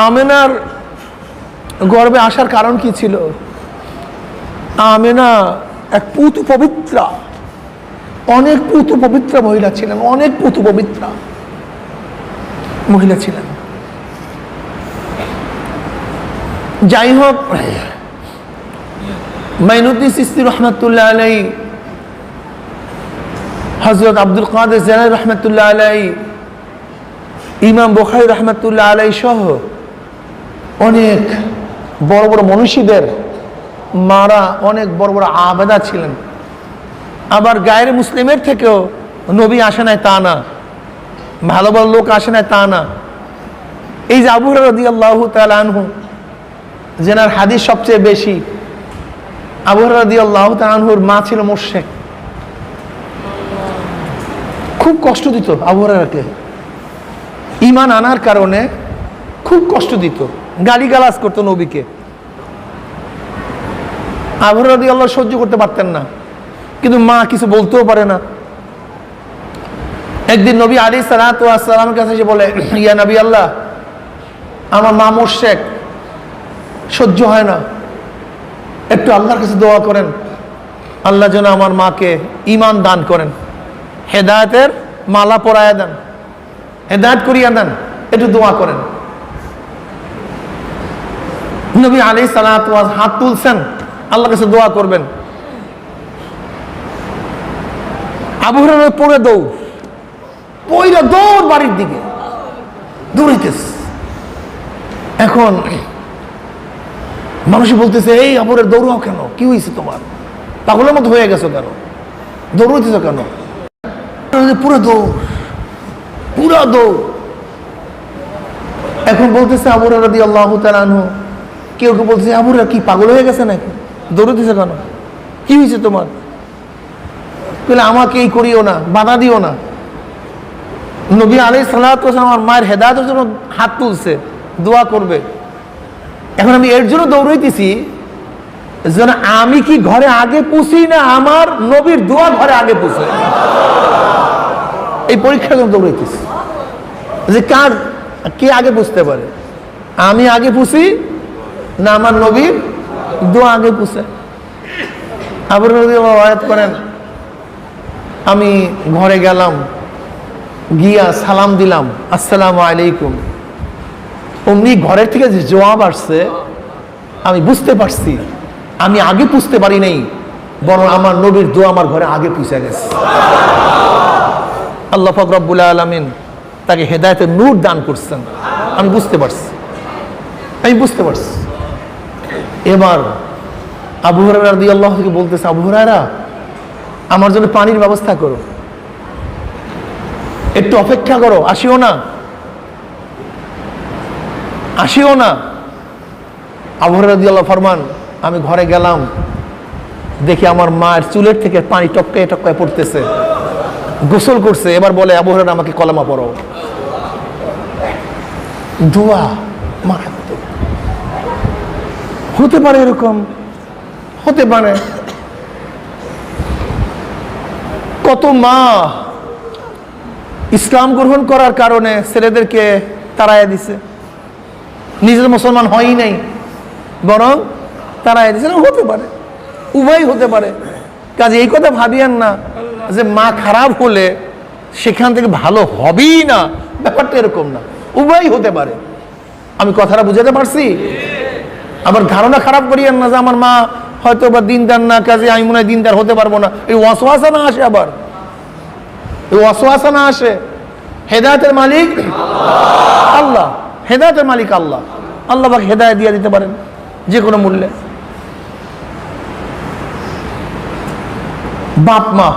আমেনার গর্ভে আসার কারণ কি ছিল? আমেনা এক পুত পবিত্রা, অনেক পুত পবিত্রা মহিলা ছিলেন, অনেক পুত পবিত্রা মহিলা ছিলেন। যাই হোক, মাইনুদ্দিন চিশতি রহমাতুল্লাহ আলাইহি, হযরত আব্দুল কাদের জিলানী রহমাতুল্লাহ আলাইহি, ইমাম বুখারী রহমাতুল্লাহ আলাইহি সহ অনেক বড় বড় মনীষীদের মারা অনেক বড় বড় আবেদা ছিলেন। আবার গায়ের মুসলিমের থেকেও নবী আসে নাই তা না, ভালো ভালো লোক আসে নাই তা না। এই যে আবু হুরায়রা রাদিয়াল্লাহু তাআলা আনহু, যেনার হাদিস সবচেয়ে বেশি, আবু হুরায়রা রাদিয়াল্লাহু তাআলা আনহুর মা ছিল মুশরিক। খুব কষ্ট দিত আবু হুরায়রাকে, ঈমান আনার কারণে খুব কষ্ট দিত, গালিগালাজ করতো নবীকে। আবু হুরায়রা রাদিয়াল্লাহু সহ্য করতে পারতেন না, কিন্তু মা কিছু বলতেও পারে না। একদিন নবী আলাইহিস সালাতু ওয়াস সালামের কাছে এসে বলে, ইয়া নবী আল্লাহ, আমার মা মুশরিক, সহ্য হয় না, একটু আল্লাহর কাছে দোয়া করেন, আল্লাহ যেন আমার মাকে ঈমান দান করেন, হেদায়েতের মালা পরায়া দেন, হেদায়েত করিয়া দেন, একটু দোয়া করেন। নবী আলাইহিস সালাতু ওয়াস হাত তুলছেন, আল্লাহর কাছে দোয়া করবেন। আবু হুরায়রা পড়ে দৌড় বাড়ির দিকে দৌড়াইতেছে। এখন মানুষ বলতেছে, এই আবু হুরায়রা দৌড়াও কেন, কি হয়েছে তোমার, পাগলের মতো হয়ে গেছো কেন, দৌড়াইতেছো কেন? পুরো দৌড়। এখন বলতেছে আবু হুরায়রা রাদিয়াল্লাহু তাআলা আনহু, কেউ বলতেছে আবু হুরায়রা কি পাগল হয়ে গেছে নাকি, দৌড়াইতেছো কেন, কি হয়েছে তোমার? বলে আমাকে এই করিও না, বাধা দিও না। নবী আলাইহিস সালাতু ওয়াস সালাম আমার মায়ের হেদায়েতের জন্য হাত তুলছে, দোয়া করবে। এখন আমি এর জন্য দৌড়াইতেছি যেন আমি কি ঘরে আগে পুষি না আমার নবীর দোয়া ঘরে আগে পুষে, এই পরীক্ষার জন্য দৌড়াইতেছি যে কে আগে পুষতে পারে, আমি আগে পুষি না আমার নবীর দোয়া আগে পুষে। আবু হুরায়রা ওয়ায়াত করেন, আমি ঘরে গেলাম, গিয়া সালাম দিলাম, আসসালামু আলাইকুম। অমনি ঘরের থেকে যে জবাব আসছে আমি বুঝতে পারছি আমি আগে বুঝতে পারি নাই, বরং আমার নবীর দোয়া আমার ঘরে আগে পৌঁছে গেছে। আল্লাহ পাক রব্বুল আলামিন তাকে হেদায়েতের নূর দান করছেন, আমি বুঝতে পারছি। এবার আবু হুরায়রা রাদিয়াল্লাহু থেকে বলতেছে, আবু হুরায়রা আমার জন্য পানির ব্যবস্থা করো, একটু অপেক্ষা করো, আসিও না। আবু হুরায়রা রাদিয়াল্লাহু ফরমান, আমি ঘরে গেলাম, দেখি আমার মায়ের চুলের থেকে পানি টপকায় টপকায় পড়তেছে, গোসল করছে। এবার বলে, আবু হুরায়রা আমাকে কলেমা পড়ো। দোয়া মারাত্মক হতে পারে, এরকম হতে পারে। কত মা ইসলাম গ্রহণ করার কারণে ছেলেদেরকে তাড়াইয়া দিছে, নিজের মুসলমান হয়ই নাই, বরং তাড়াইয়া দিছে। হতে পারে, উভয় হতে পারে। কাজে এই কথা ভাবিয়েন না যে মা খারাপ হলে সেখান থেকে ভালো হবেই না, ব্যাপারটা এরকম না, উভয় হতে পারে। আমি কথাটা বুঝাতে পারছি? আবার ধারণা খারাপ করিয়েন না যে আমার মা হয়তো বা দিনদার না, কাজে আমি মনে হয় দিনদার হতে পারবো না, এই ওয়াসওয়াসা না আসে। আবার এই ওয়াসওয়াসা না আসে। হেদায়েতের মালিক আল্লাহ, হেদায়েতের মালিক আল্লাহ। আল্লাহ পাক হেদায়েত দিয়ে দিতে পারেন যে কোনো মূল্যে। বাপ মা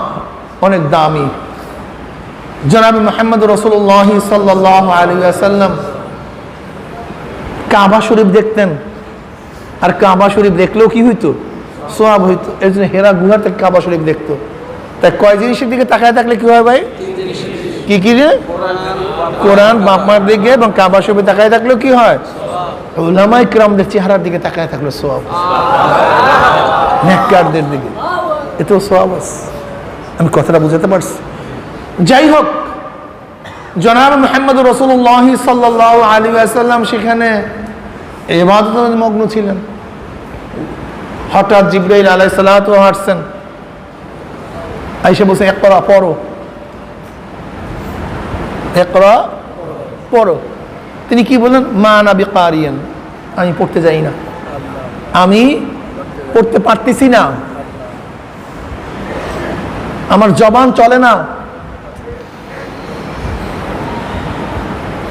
অনেক দামি। জনাব মুহাম্মদ রাসূলুল্লাহ সাল্লাল্লাহু আলাইহি ওয়াসাল্লাম কাবা শরীফ দেখতেন, আর কাবা শরীফ দেখলেও কি হইতো, সওয়াব হইতো। এর জন্য হেরা গুহা থেকে কাবা শরীফ দেখতো। তাই কয় জিনিসের দিকে তাকায় থাকলে কি হয় ভাই? কি কি রে? কোরআন, বাপ মার দিকে এবং কাবা শরীফে তাকায় থাকলেও কি হয়? উলামায়ে কিরামদের চেহারার দিকে তাকায় থাকলে সওয়াব, নেককারদের দিকে, এতেও সওয়াব আছে। আমি কথাটা বুঝাতে পারছি? যাই হোক, জনাব মুহাম্মদ রাসূলুল্লাহ সাল্লাল্লাহু আলাইহি ওয়াসাল্লাম সেখানে ইবাদতে মগ্ন ছিলেন। হঠাৎ জিবরাইল আলাইহিস সালাতু আসছেন, আয়েশা বলছে, ইকরা পড়ো, ইকরা পড়ো। তিনি কি বলেন? মা আনা বিকারিয়ান, আমি পড়তে যাই না, আমি পড়তে পারতেছি না, আমার জবান চলে না,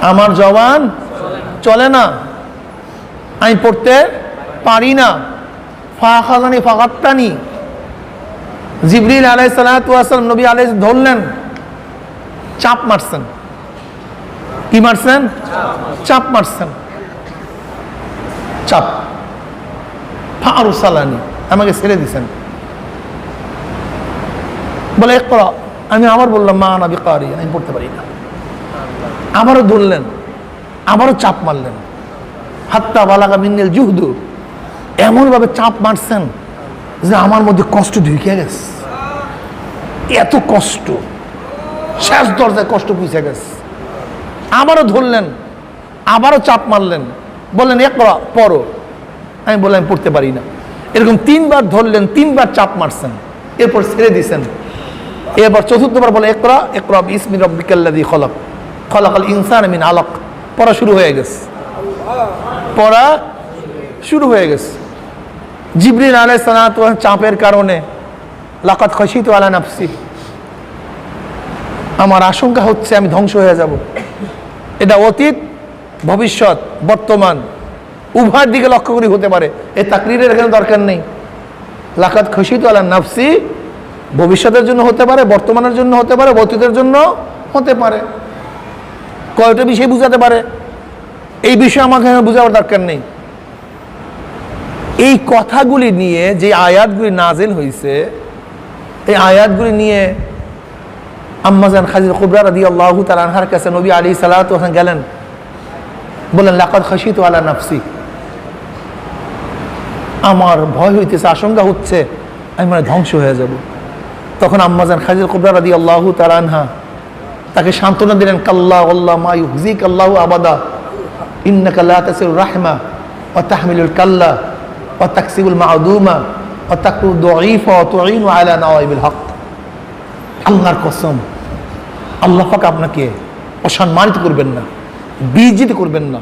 আমার জবান চলে না, আমি পড়তে পারি না। ফাখাযানি ফাগাত্তানি, জিবরিল আলাইহিস সালাতু ওয়াস সালাম নবী আলাইহিস ধরলেন, চাপ মারছেন। কি মারছেন? চাপ মারছেন, চাপ। ফারুসালানি, আমাকে ছেড়ে দিছেন। বলে ইকরা, আমি আবার বললাম মা আনা বিকারি, আমি পড়তে পারি না। আবারও ধরলেন, আবারও চাপ মারলেন। হাত্তা বালাগা মিন্নিল জুহদু, এমন ভাবে চাপ মারছেন যে আমার মধ্যে কষ্ট ঢুকে গেছে। এত কষ্ট, শেষ দরজায় কষ্ট পুষে গেছে। আবারও ধরলেন, আবারও চাপ মারলেন, বললেন ইকরা, পড়ো। আমি বললাম আমি পড়তে পারি না। এরকম 3 বার ধরলেন, 3 বার চাপ মারছেন, এরপর ছেড়ে দিয়েছেন। এরপর চতুর্থবার বলে ইকরা, ইকরা বিসমি রাব্বিকাল্লাযী খলাক, খলাকাল ইনসানা মিন আলাক। পড়া শুরু হয়ে গেছে, পড়া শুরু হয়ে গেছে। জিবরিল আলাইহিস সালাতু ওয়াস চাপের কারণে লাকাদ খাশিতু আলা নাফসি, আমার আশঙ্কা হচ্ছে আমি ধ্বংস হয়ে যাব। এটা অতীত, ভবিষ্যৎ, বর্তমান উভয়ের দিকে লক্ষ্য করে হতে পারে। এই তাকরীরের এখানে দরকার নেই। লাকাদ খাশিতু আলা নাফসি ভবিষ্যতের জন্য হতে পারে, বর্তমানের জন্য হতে পারে, অতীতের জন্য হতে পারে। কয়টা বিষয় বুঝাতে পারে, এই বিষয়ে আমাকে বুঝাবার দরকার নেই। এই কথাগুলি নিয়ে যে আয়াতগুলি নাজিল হয়েছে, এই আয়াতগুলি নিয়ে আম্মা জান খাদিজা কুবরা রাদিয়াল্লাহু তাআলা আনহার কাছে নবী আলাইহিস সালাতু ওয়াস সালাম গেলেন, বললেন লাকাদ খাশিতু আলা নাফসি, আমার ভয় হইতেছে, আশঙ্কা হচ্ছে আমি মানে ধ্বংস হয়ে যাব। তখন আম্মা জান খাদিজা কুবরা রাদিয়াল্লাহু তাআলা আনহা তাকে সান্ত্বনা দিলেন, কাল্লা ওয়াল্লাহ মা ইউহজিকাল্লাহু আবাদা ইন্নাকা লা তাসিরুর রাহমা ওয়া তাহমিলুল কাল্লা ওয়া তাকসিবুল মা'দুমা ওয়া তাকরুদ দাঈফা ওয়া তুঈনু আলা নাওয়াইবিল হক। আল্লাহর কসম, আল্লাহ পাক আপনাকে অসম্মানিত করবেন না, বিজিত করবেন না,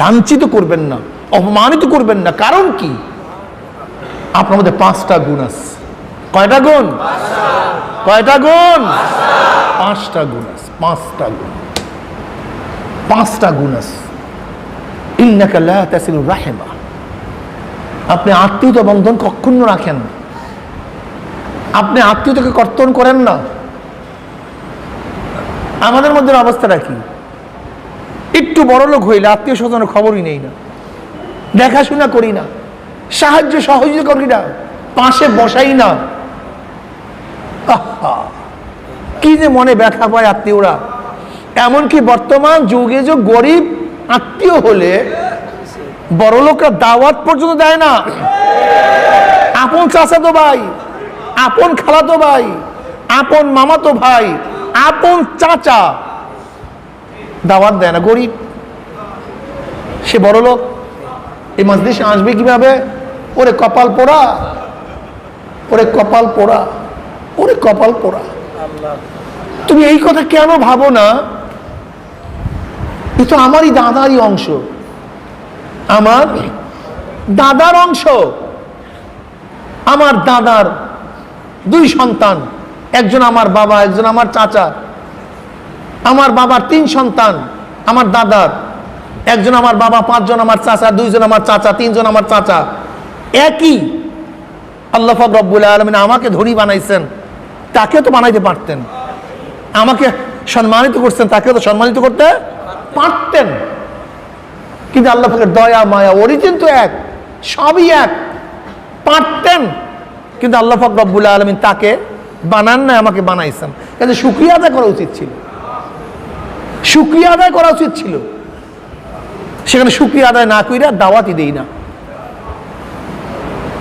লাঞ্ছিত করবেন না, অপমানিত করবেন না। কারণ কি? আপনার মধ্যে 5টা গুণ আছে। কয়টা গুণ? কয়টা গুণ? 5টা গুণ আছে। 5টা গুণ, 5টা গুণ আছে। ইন্নাকা লা তাসিলুর রাহিমা, আপনি আত্মীয়তা বন্ধন কখনো রাখেন, আপনি আত্মীয়তাকে কর্তন করেন না। আমাদের মধ্যে অবস্থাটা কি? একটু বড় লোক হইলে আত্মীয় স্বজনের খবরই নেই না, দেখাশোনা করি না, সাহায্য সহযোগিতা করি না, পাশে বসাই না। কি যে মনে ব্যথা পায় আত্মীয়রা। এমনকি বর্তমান যুগে যে গরিব আত্মীয় হলে বড় লোকরা দাওয়াত পর্যন্ত দেয় না। আপন চাচাতো ভাই, আপন খালাতো ভাই, আপন মামাতো ভাই, আপন চাচা দাওয়াত দেয় না। গরিব, সে বড় লোক, এই মজলিসে আসবে কিভাবে? ওরে কপাল পোড়া, ওরে কপাল পোড়া, ওরে কপাল পোড়া। তুমি এই কথা কেন ভাবো না? এ তো আমারই দাদারই অংশ, আমার দাদার অংশ। আমার দাদার 2 সন্তান, একজন আমার বাবা, একজন আমার চাচা। আমার বাবার 3 সন্তান, আমার দাদার একজন আমার বাবা, 5 জন আমার চাচা, 2 জন আমার চাচা, 3 জন আমার চাচা। একই আল্লাহ পাক রব্বুল আলামিন আমাকে ধনী বানাইছেন, তাকে তো বানাইতে পারতেন। আমাকে সম্মানিত করছেন, তাকে তো সম্মানিত করতে পারতেন। কিন্তু আল্লাহ পাকের দয়া মায়া, অরিজিন তো এক, সবই এক, পারতেন। কিন্তু আল্লাহ পাক রব্বুল আলামিন তাকে বানান না, আমাকে বানাইছেন। কাজে শুকরিয়া আদায় করা উচিত ছিল, শুকরিয়া আদায় করা উচিত ছিল। সেখানে শুকরিয়া আদায় না কইরা দাওয়াতই দেই না,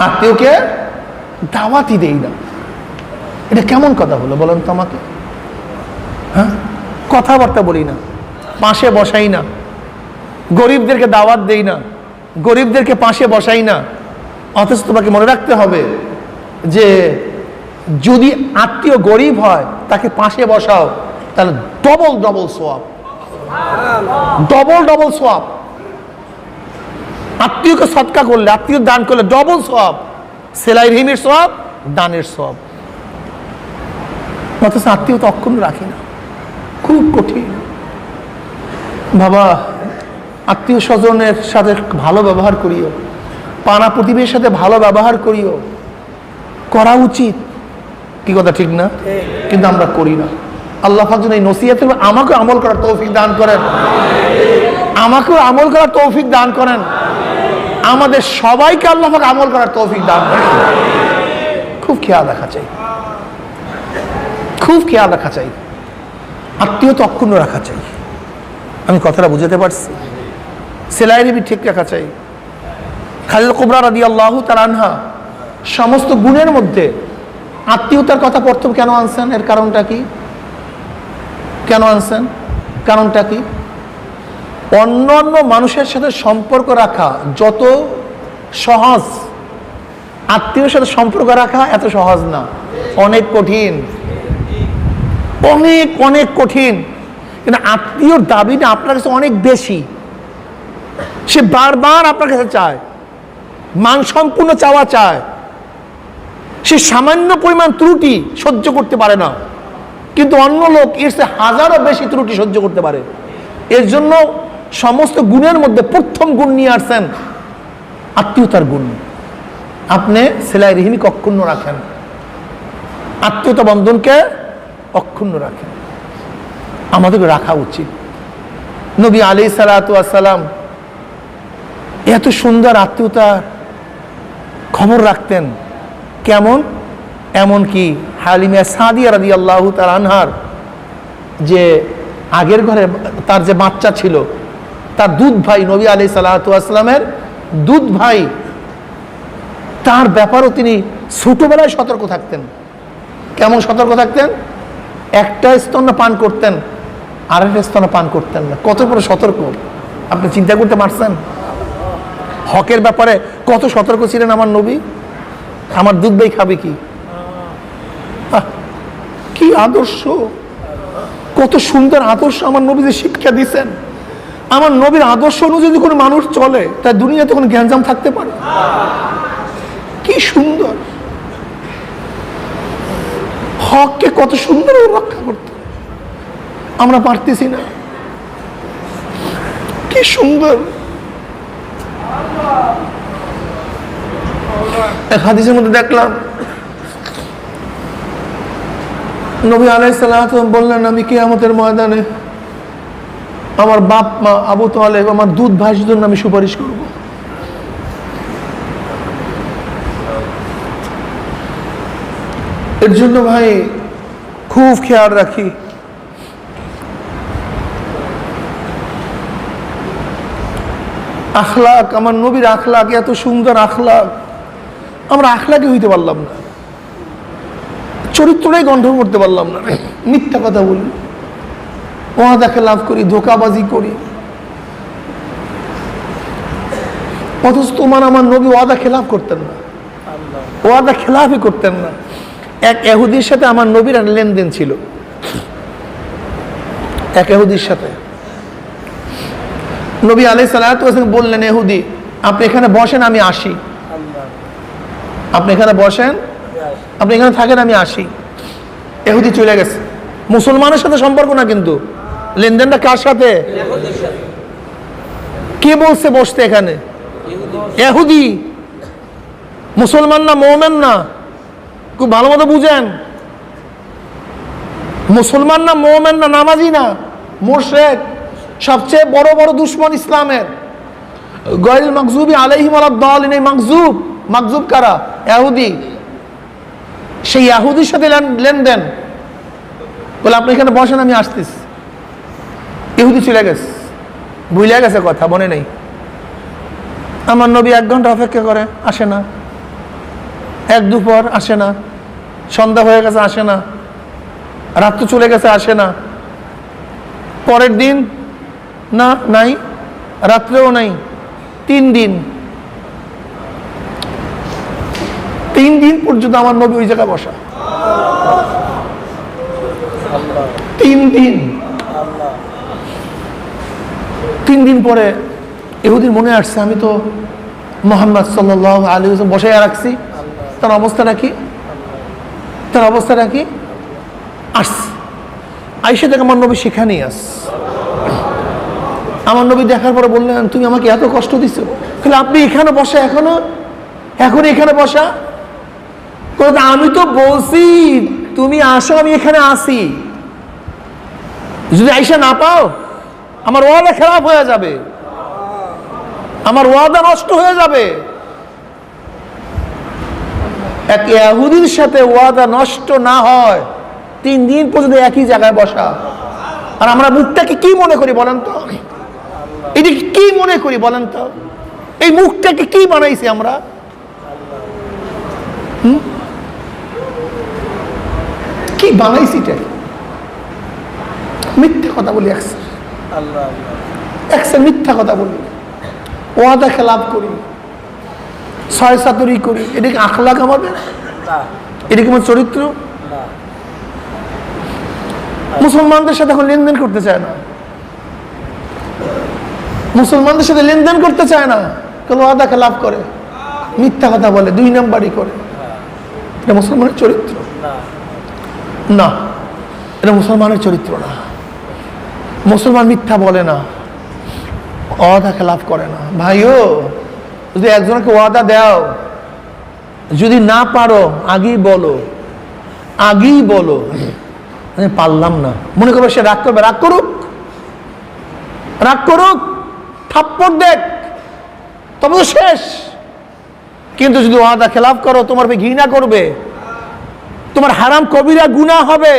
আত্মীয়কে দাওয়াতই দেই না। এটা কেমন কথা হলো বলেন তো আমাকে? হ্যাঁ, কথাবার্তা বলি না, পাশে বসাই না, গরিবদেরকে দাওয়াত দেই না, গরিবদেরকে পাশে বসাই না। অথচ তোমাকে মনে রাখতে হবে যে যদি আত্মীয় গরিব হয় তাকে পাশে বসাও, তাহলে ডবল ডবল সোয়াব, ডবল ডবল সোয়াব। আত্মীয়কে সৎকা করলে, আত্মীয় দান করলে ডবল সোয়াব, সেলাই রিমের সোয়াব, দানের সোয়াব। অথচ আত্মীয় তো অক্ষুণ্ণ রাখি না, খুব কঠিন। বাবা, আত্মীয় স্বজনের সাথে ভালো ব্যবহার করিও, পাড়া প্রতিবেশীর সাথে ভালো ব্যবহার করিও, করা উচিত। কি কথা ঠিক না? কিন্তু আমরা করি না। আল্লাহ পাক যেন এই নসিহতের আমাকে আমল করার তৌফিক দান করেন, আমাকেও আমল করার তৌফিক দান করেন, আমাদের সবাইকে আল্লাহ পাক আমল করার তৌফিক দান করেন। খুব খেয়াল রাখা চাই, খুব খেয়াল রাখা চাই, আত্মীয়তা অক্ষুণ্ণ রাখা চাই। আমি কথাটা বুঝাতে পারছি? সেলাই রিবি ঠিক রাখা চাই। খালিল কুবরা রাদিয়াল্লাহু তাআলা আনহা সমস্ত গুণের মধ্যে আত্মীয়তার কথা প্রথম কেন আনছেন? এর কারণটা কি? কেন আনছেন? কারণটা কি? অন্য অন্য মানুষের সাথে সম্পর্ক রাখা যত সহজ, আত্মীয়ের সাথে সম্পর্ক রাখা এত সহজ না, অনেক কঠিন, অনেক অনেক কঠিন। কিন্তু আত্মীয়র দাবিটা আপনার কাছে অনেক বেশি, সে বারবার আপনার কাছে চায়, মানসম্পূর্ণ চাওয়া চায়, সে সামান্য পরিমাণ ত্রুটি সহ্য করতে পারে না, কিন্তু অন্য লোক এর চেয়ে হাজারও বেশি ত্রুটি সহ্য করতে পারে। এর জন্য সমস্ত গুণের মধ্যে প্রথম গুণ নিয়ে আসছেন আত্মীয়তার গুণ। আপনি সেলাই রিহিমিকে অক্ষুণ্ণ রাখেন, আত্মীয়তা বন্ধনকে অক্ষুণ্ণ রাখেন, আমাদেরকে রাখা উচিত। নবী আলাইহিস সালাতু ওয়াস সালাম এত সুন্দর আত্মীয়তার খবর রাখতেন। কেমন? এমন কি হালিমা সাদিয়া রাদিয়াল্লাহু তাআলা আনহার যে আগের ঘরে তার যে বাচ্চা ছিল, তার দুধ ভাই, নবী আলাইহিস সালাতু ওয়াস সালামের দুধ ভাই, তার ব্যাপারও তিনি ছোটবেলায় সতর্ক থাকতেন। কেমন সতর্ক থাকতেন? একটা স্তন পান করতেন, আরেকটা স্তন পান করতেন না। কত বড় সতর্ক আপনি চিন্তা করতে পারছেন? হকের ব্যাপারে কত সতর্ক ছিলেন আমার নবী। আমার দুধ ভাই খাবে কি, কি আদর্শ, কত সুন্দর আদর্শ আমার নবী যে শিক্ষা দিচ্ছেন। আমার নবীর আদর্শ অনুযায়ী কোনো মানুষ চলে, তার দুনিয়াতে কোনো গ্যাঞ্জাম থাকতে পারে? কি সুন্দর, হককে কত সুন্দর রক্ষা করতে আমরা পারতেছি না। কি সুন্দর। এক হাদিসের মধ্যে দেখলাম নবী আলাইহিস সালাতু বললেন, আমি কিয়ামতের ময়দানে আমার বাপ মা আবু তালেব আমার দুধ ভাইয়ের জন্য আমি সুপারিশ করব। এর জন্য ভাই খুব খেয়াল রাখি। আখলাক, আমার নবীর আখলাক এত সুন্দর আখলাক, আমরা আখলাকে হইতে পারলাম না, চরিত্রটাই গঠন করতে পারলাম না। মিথ্যা কথা বলি, ওয়াদা খেলাফ করি, ধোঁকাবাজি করি, অথচ তোমার আমার নবী ওয়াদা খেলাফ করতেন না, ওয়াদা খেলাফই করতেন না। এক ইহুদির সাথে আমার নবীর লেনদেন ছিল, এক ইহুদির সাথে। নবী আলাইহিস সালাতু ওয়াস সালাম বললেন, ইহুদি আপনি এখানে বসেন, আমি আসি। আপনি এখানে বসেন, আপনি এখানে থাকেন, আমি আসি। ইহুদি চলে গেছে। মুসলমানের সাথে সম্পর্ক না, কিন্তু লেনদেনটা কার সাথে? কে বলছে বসতে এখানে? ইহুদি। মুসলমান না, মুমিন না, খুব ভালো মতো বুঝেন। মুসলমান না, মুমিন না, নামাজি না, মুশরিক, সবচেয়ে বড় বড় দুশমন ইসলামের। গায়রুল মাগযুবি আলাইহিম ওয়ালাদ-দালিন। এই মাগযুব, মাগযুব কারা? ইহুদি। সেই ইহুদির সাথে লেনদেন। বলে আপনি এখানে বসেন, আমি আসতেছি। ইহুদি চলে গেছে, ভুলে গেছে কথা, মনে নেই। আমার নবী 1 ঘন্টা অপেক্ষা করে, আসে না। 1 দুপুর আসে না, সন্ধ্যা হয়ে গেছে, আসে না। রাত চলে গেছে, আসে না। পরের দিন না, নাই, রাত্রেও নাই। 3 দিন, 3 দিন পর্যন্ত আমার নবী ওই জায়গায় বসা। 3 দিন। 3 দিন পরে ইহুদির মনে আসছে, আমি তো মুহাম্মদ সাল্লাল্লাহু আলাইহি ওয়াসাল্লাম বসায় রাখছি, তার অবস্থাটা কি? তার অবস্থাটা কি? আসছে, আইসা দেখে আমার নবী সেখানেই আস। আমার নবী দেখার পরে বললেন, তুমি আমাকে এত কষ্ট দিচ্ছ, তাহলে আপনি এখানে বসা, এখনো এখানে বসা। আমি তো বলছি তুমি আসো, আমি এখানে আসি। যদি আইসা না পাও, আমার ওয়াদা খারাপ হয়ে যাবে, আমার ওয়াদা নষ্ট হয়ে যাবে। এক ইহুদির সাথে ওয়াদা নষ্ট না হয় 3 দিন পর্যন্ত একই জায়গায় বসা। আর আমরা মুখটাকে কি মনে করি বলেন তো? এদিকে কি মনে করি বলেন তো? এই মুখটাকে কি বানাইছি আমরা? কি বানাইছি? মিথ্যা কথা বলি, একসাথে মিথ্যা কথা বলি, ওয়াদা খেলাপ করি, ছয় সাতুরি করি। এটা কি আখলাক আমাদের? এটা কি আমার চরিত্র? মুসলমানদের সাথে এখন লেনদেন করতে চায় না, মুসলমানদের সাথে লেনদেন করতে চায় না, কেন? ওয়াদা খেলাপ করে, মিথ্যা কথা বলে, 2 নাম্বারই করে। এটা মুসলমানের চরিত্র না, এটা মুসলমানের চরিত্র না। মুসলমান মিথ্যা বলে না, ওয়াদা খেলাপ করে না। ভাইও, যদি একজনকে ওয়াদা দাও, যদি না পারো আগেই বলো, আগেই বলো আমি পারলাম না। মনে করবে সে রাগ করবে, রাগ করুক, রাগ করুক, থাপ্পড় দেখ, তবে তো শেষ। কিন্তু যদি ওয়াদা খেলাপ করো, তোমার ঘৃণা করবে, তোমার হারাম কবিরা গুনাহ হবে,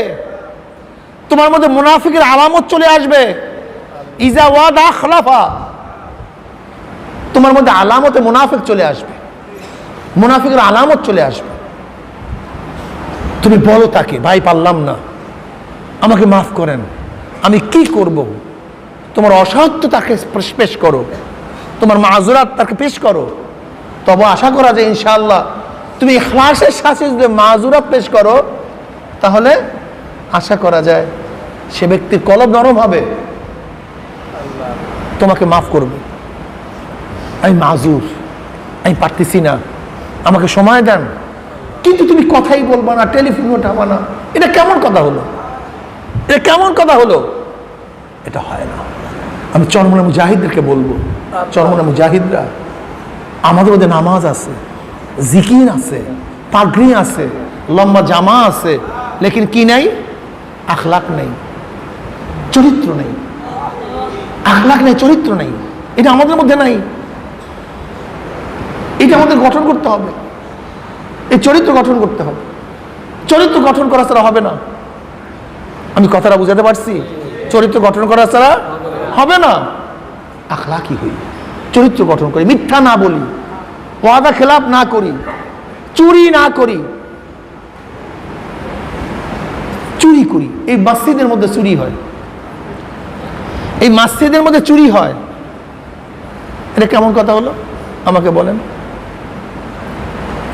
তোমার মধ্যে মুনাফিকের আলামত চলে আসবে। ইজা ওয়াদা খলাফা, তোমার মধ্যে আলামতে মুনাফিক চলে আসবে, মুনাফিকের আলামত চলে আসবে। তুমি বলো তাকে, ভাই পারলাম না, আমাকে মাফ করেন, আমি কি করব? তোমার অসহায়ত্ব তাকে পেশ করো, তোমার মাযুরাত তাকে পেশ করো। তবে আশা করা যায় ইনশাআল্লাহ তুমি ইখলাসের সাথে যদি মাযুরাত পেশ করো, তাহলে আশা করা যায় সে ব্যক্তির কলব নরম হবে, তোমাকে মাফ করবে। আমি মাযুর, আমি পারতেছি না, আমাকে সময় দেন। কিন্তু তুমি কথাই বলবা না, টেলিফোন উঠাবা না, এটা কেমন কথা হলো? এটা কেমন কথা হলো? এটা হয় না। আমি চরমনা মুজাহিদদেরকে বলবো, চরমনা মুজাহিদরা, আমাদের মধ্যে নামাজ আছে, জিকির আছে, পাগড়ি আছে, লম্বা জামা আছে, লেকিন কি নাই? আখলাক নেই, চরিত্র নেই। আখলাক নেই, চরিত্র নেই, এটা আমাদের মধ্যে নাই। এটা আমাদের গঠন করতে হবে, এই চরিত্র গঠন করতে হবে। চরিত্র গঠন করা ছাড়া হবে না। আমি কথাটা বুঝাতে পারছি? চরিত্র গঠন করা ছাড়া হবে না। আখলাকি হই, চরিত্র গঠন করি, মিথ্যা না বলি, ওয়াদা খেলাপ না করি, চুরি না করি। চুরি করি, এই মসজিদের মধ্যে চুরি হয়, এই মসজিদের মধ্যে চুরি হয়, এটা কেমন কথা হলো আমাকে বলেন?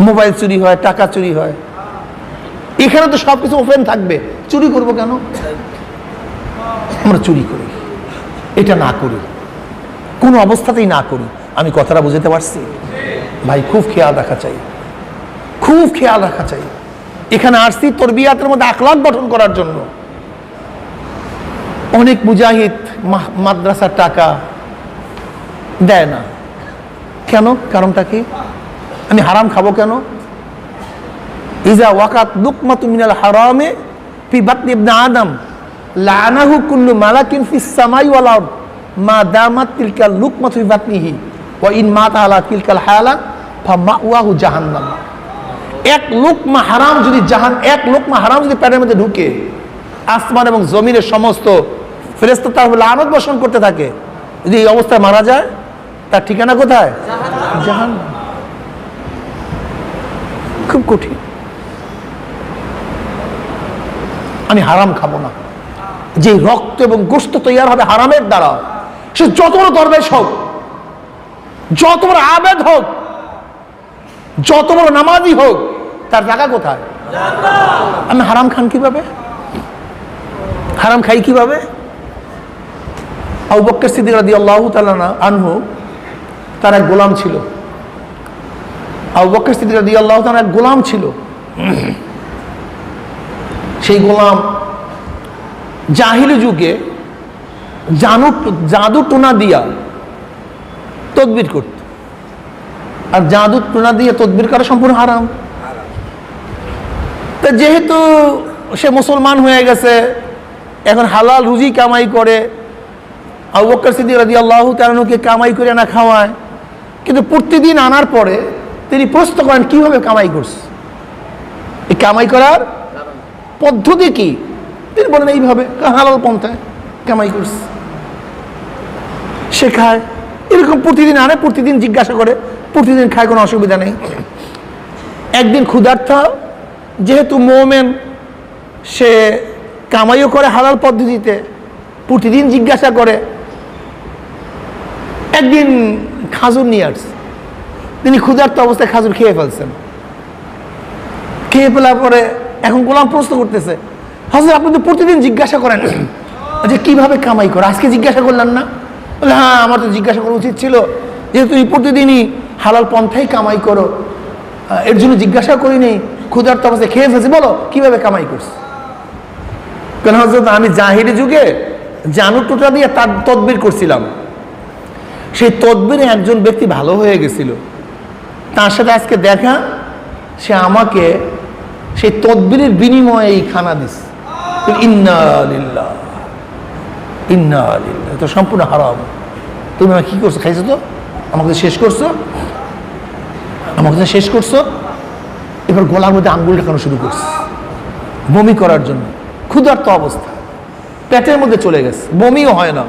মোবাইল চুরি হয়, টাকা চুরি হয়, এখানে তো সবকিছু ওপেন থাকবে, চুরি করবো কেন? আমরা চুরি করি, এটা না করি, কোনো অবস্থাতেই না করি। আমি কথাটা বুঝতে পারছি? ভাই খুব খেয়াল রাখা চাই, খুব খেয়াল রাখা চাই। এখানে আসছি তরবিয়াতের মধ্যে আখলাক গঠন করার জন্য। অনেক মুজাহিদ মাদ্রাসার টাকা দেয় না, কেন? কারণটা কি? আমি হারাম খাবো কেন? ইজা ওয়াকাত লুকমাতু মিনাল হারামে ফি বাতনি ইবনে আদম লানাহু কুল্লু মালাকিন ফিস সামাই ওয়াল আরদ মা দামাত তিলকাল লুকমাতু ফি বাতনিহি ওয়া ইন মাতা আলা তিলকাল হালা ফামাওয়াহু জাহান্নাম। এক লুকমা হারাম যদি এক লুকমা হারাম যদি পেটের মধ্যে ঢুকে, আসমান এবং জমিনের সমস্ত ফেরেশতা তার লানত বর্ষণ করতে থাকে, যদি এই অবস্থায় মারা যায়, তার ঠিকানা কোথায়? জাহান্নাম। খুব কঠিন। আমি হারাম খাবো না। যে রক্ত এবং গোশত তৈরি হবে হারামের দ্বারা, সে যত বড় দরবেশ হোক, যত বড় আবেদ হোক, যত বড় নামাজি হোক, তার জায়গা কোথায়? আমি হারাম খান কিভাবে? হারাম খাই কিভাবে? আবু বকর সিদ্দিক রাদিয়াল্লাহু তাআলা আনহু, তার এক গোলাম ছিল। আবু বকর সিদ্দিক রাদিয়াল্লাহু তাআলা এক গোলাম ছিল। সেই গোলাম জাহিলি যুগে জাদু টোনা দিয়া তদবির করত, আর জাদু টোনা দিয়ে তদবির করা সম্পূর্ণ হারাম। তা যেহেতু সে মুসলমান হয়ে গেছে, এখন হালাল রুজি কামাই করে, আবু বকর সিদ্দিক রাদিয়াল্লাহু তাআলাকে কামাই করে না খাওয়ায়, কিন্তু প্রতিদিন আনার পরে তিনি প্রশ্ন করেন কিভাবে কামাই করছে, এই কামাই করার পদ্ধতি কি? তিনি বলেন এইভাবে হালাল পন্থায় কামাই করছে, সে খায়। এরকম প্রতিদিন আনে, প্রতিদিন জিজ্ঞাসা করে, প্রতিদিন খায়, কোনো অসুবিধা নেই। একদিন ক্ষুধার্ত, যেহেতু মোমেন, সে কামাইও করে হালাল পদ্ধতিতে, প্রতিদিন জিজ্ঞাসা করে। একদিন খাজুর নিয়ে আসছে, তিনি ক্ষুধার্ত অবস্থায় খাজুর খেয়ে ফেলছেন। খেয়ে ফেলার পরে এখন গোলাম প্রশ্ন করতেছে, হযরত আপনি তো প্রতিদিন জিজ্ঞাসা করেন যে কিভাবে কামাই করে, আজকে জিজ্ঞাসা করলেন না? বলে হ্যাঁ, আমার তো জিজ্ঞাসা করা উচিত ছিল, যেহেতু তুমি প্রতিদিনই হালাল পন্থাই কামাই করো, এর জন্য জিজ্ঞাসা করিনি, ক্ষুধার্ত অবস্থায় খেয়ে ফেলছি, বলো কিভাবে কামাই করছে। কেন হযরত, আমি জাহিরি যুগে জানু টোটা দিয়ে তার তদবির করছিলাম, সেই তদবিরে একজন ব্যক্তি ভালো হয়ে গেছিল, তার সাথে আজকে দেখা, সে আমাকে সেই তদবিরের বিনিময়ে এই খানা দিছে। ইন্না লিল্লাহ ইন্না লিল্লাহ, তো সম্পূর্ণ হারাম। তুমি আমাকে কি করছো? খাইছো তো, আমাকে শেষ করছো, আমাকে শেষ করছো। এবার গলার মধ্যে আঙ্গুল ঢাকানো শুরু করছে, বমি করার জন্য। ক্ষুধার্ত অবস্থা, পেটের মধ্যে চলে গেছে, বমিও হয় না,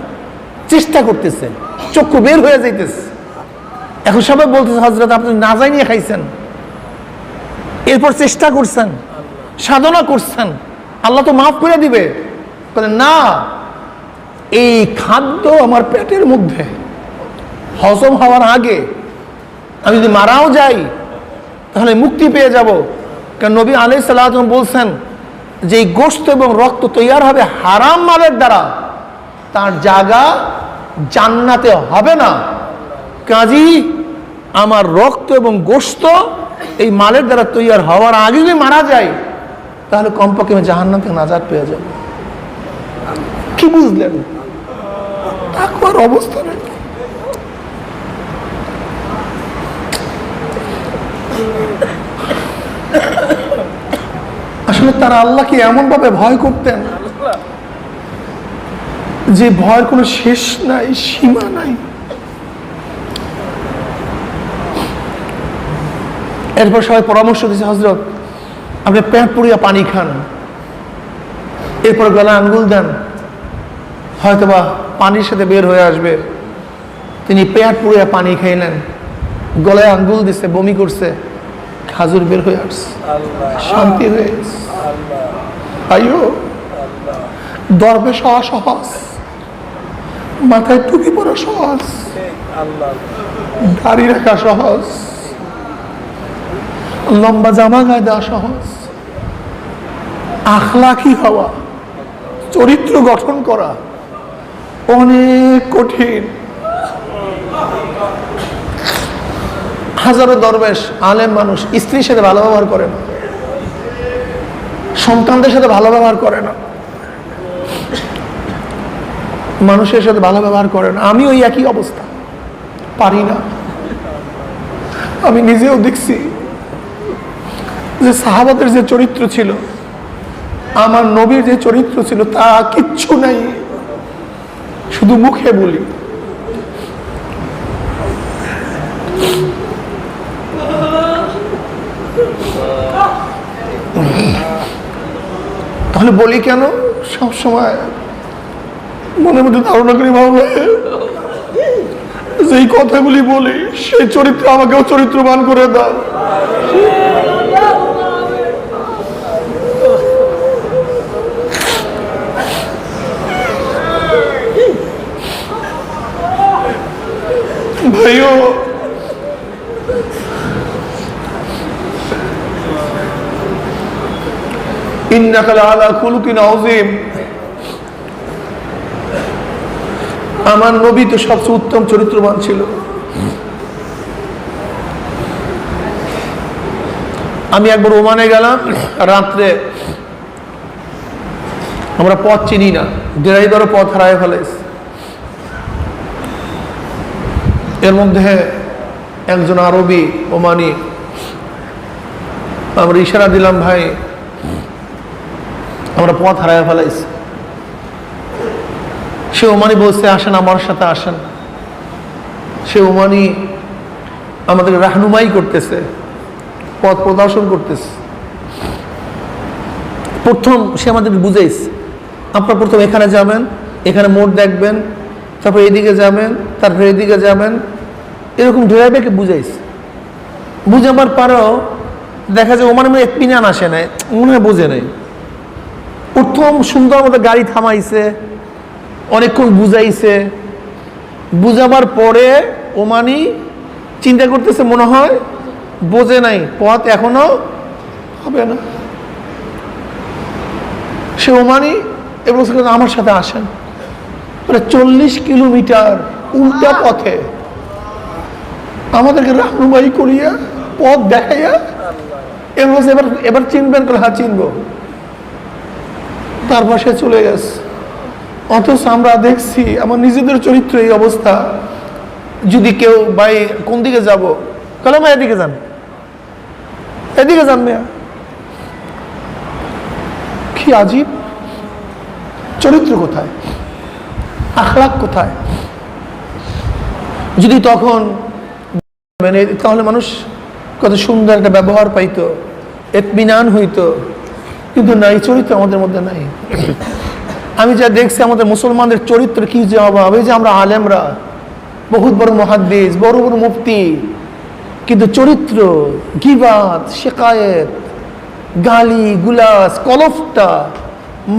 চেষ্টা করতেছে, চক্ষু বের হয়ে যাইতেছে। এখন সবাই বলতেছে, হযরত আপনি না যাই নিয়ে খাইছেন, এরপর চেষ্টা করছেন, সাধনা করছেন, আল্লাহ তো মাফ করে দিবে। বলেন না, এই খাদ্য আমার পেটের মধ্যে হজম হওয়ার আগে আমি যদি মারাও যাই তাহলে মুক্তি পেয়ে যাব। কারণ নবী আলাইহিস সালাম বলছেন যে এই গোশত এবং রক্ত তৈয়ার হবে হারাম মালের দ্বারা, তার জায়গা জান্নাতে হবে না। কাজী আমার রক্ত এবং গোশত এই মালের দ্বারা তৈয়ার হওয়ার আগে যদি মারা যায় তাহলে কমপক্ষে আমি জাহান্নাম থেকে নাজাত পেয়ে যাব। কি বুঝলেন তাকওয়ার অবস্থা? আসলে তারা আল্লাহকে এমন ভাবে ভয় করতেন যে ভয়ের কোনো শেষ নাই, সীমা নাই। এরপর সবাই পরামর্শ দিয়েছে, হযরত আপনি পেট পুড়িয়া পানি খান, এরপর গলায় আঙ্গুল দেন, হয়তোবা পানির সাথে বের হয়ে আসবে। তিনি পেট পুড়িয়া পানি খাইলেন, গলায় আঙ্গুল দিছে, বমি করছে, খাজুর বের হয়ে আসছে, শান্তি হয়ে গেছে। আইও দরবেশ হওয়া সহজ, মাথায় টুপি পরা সহজ, দাড়ি রাখা সহজ, লম্বা জামা গায়ে দেওয়া সহজ, আখলাকি হওয়া, চরিত্র গঠন করা অনেক কঠিন। হাজারো দরবেশ আলেম মানুষ স্ত্রীর সাথে ভালো ব্যবহার করে না, সন্তানদের সাথে ভালো ব্যবহার করে না, মানুষের সাথে ভালো ব্যবহার করে না। আমি ওই একই অবস্থা, পারি না। আমি নিজেও দেখছি যে সাহাবাদের যে চরিত্র ছিল, আমার নবীর যে চরিত্র ছিল, তা কিচ্ছু নাই, শুধু মুখে বলি। তাহলে বলি কেন? সবসময় মনের মধ্যে ধারণা করি, ভাবলে যেই কথাগুলি বলি সেই চরিত্র আমাকেও চরিত্রবান করে দাও। ভাইও ইন্নাকা লাআলা খুলুকিন আযীম, আমার নবী তো সবচেয়ে উত্তম চরিত্রবান ছিল। আমি একবার ওমানে গেলাম রাত্রে, আমরা পথ চিনি না, ড্রাইভারও পথ হারায় ফেলেছে। এর মধ্যে একজন আরবি ওমানি, আমরা ইশারা দিলাম, ভাই আমরা পথ হারায় ফেলাইছি। সে ওমানি বলছে আসেন আমার সাথে আসেন। সে ওমানি আমাদের রাহনুমাই করতেছে, পথ প্রদর্শন করতেছে। প্রথম সে আমাদেরকে বুঝাইছে, আপনার প্রথম এখানে যাবেন, এখানে মোড় দেখবেন, তারপর এদিকে যাবেন, তারপর এদিকে যাবেন, এরকম ড্রাইভারকে বুঝাইছে। বুঝাবার পরেও দেখা যায় ওমানের মধ্যে ইতমিনান আসে নাই, মনে হয় বোঝে নাই। প্রথম সুন্দর মতো গাড়ি থামাইছে, অনেকক্ষণ বুঝাইছে। বুঝাবার পরে ওমানি চিন্তা করতেছে মনে হয় বোঝে নাই, পথ এখনো হবে না। সে ওমানি এবং আমার সাথে আসেন, 40 কিলোমিটার উল্টা পথে আমাদেরকে রাহনুমাই করিয়া পথ দেখাইয়া এবার এবার চিনবেন? হ্যাঁ চিনবো। তারপর সে চলে গেছে। অথচ আমরা দেখছি আমার নিজেদের চরিত্র এই অবস্থা। যদি কেউ ভাই কোন দিকে যাব, তাহলে মা এদিকে যান, এদিকে যান মেয়া। কি আজীব চরিত্র, কোথায় আখলাক, কোথায়? যদি তখন তাহলে মানুষ কত সুন্দর একটা ব্যবহার পাইতো, ইতমিনান হইতো। কিন্তু না, এই চরিত্র আমাদের মধ্যে নাই। আমি যা দেখছি আমাদের মুসলমানদের চরিত্র কি যে অভাব। এই যে আমরা আলেমরা, বহুত বড় মুহাদ্দিস, বড় বড় মুফতি, কিন্তু চরিত্র, গীবাত, শিকায়েত, গালি গুলাস, কলফটা,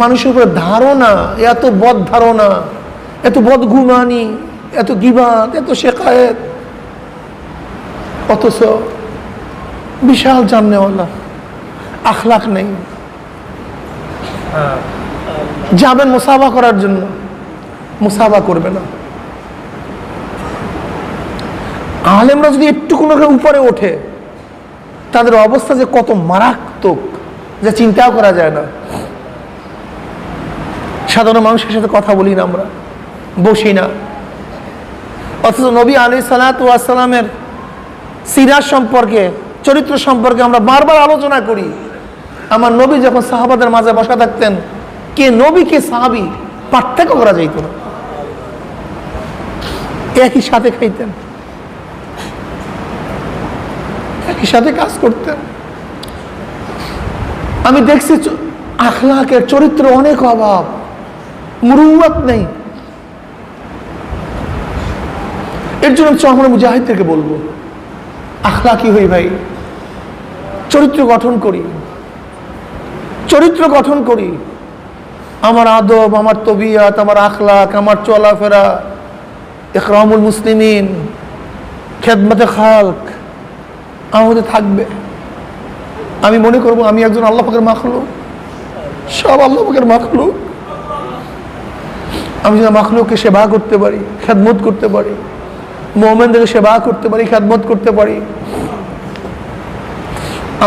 মানুষের উপরে ধারণা, এত বদ ধারণা, এত বদগুমানি, এত গীবাত, এত শিকায়েত, অথচ বিশাল জাননেওয়ালা, আখলাক নেই। যাবেন মুসাফা করার জন্য, মুসাফা করবে না। আলেমরা যদি একটু কোনো উপরে ওঠে, তাদের অবস্থা যে কত মারাত্মক, যা চিন্তাও করা যায় না। সাধারণ মানুষের সাথে কথা বলি না, আমরা বসি না। অথচ নবী আলাইহিস সালাতু ওয়াস সালামের সিরাত সম্পর্কে, চরিত্র সম্পর্কে আমরা বারবার আলোচনা করি। আমার নবী যখন সাহাবাদের মাঝে বসা থাকতেন, কে নবী কে সাহাবী পার্থক্য করা যাইত না, একই সাথে খাইতেন, একই সাথে কাজ করতেন। আমি দেখছি আখলাকের, চরিত্র অনেক অভাব, মুরুওয়াত নেই। এর জন্য আমরা মুজাহিদদেরকে বলবো, আখলাকি হই ভাই, চরিত্র গঠন করি, চরিত্র গঠন করি। আমার আদব, আমার তবিয়াত, আমার আখলাক, আমার চলাফেরা, ইকরামুল মুসলিমিন, খেদমতে খালক আমাদের থাকবে। আমি মনে করবো আমি একজন আল্লাহ পাকের মাখলুক, সব আল্লাহ পাকের মাখলুক। আমি যেন মাখলুককে সেবা করতে পারি, খেদমত করতে পারি, মুমিনদেরকে সেবা করতে পারি, খেদমত করতে পারি,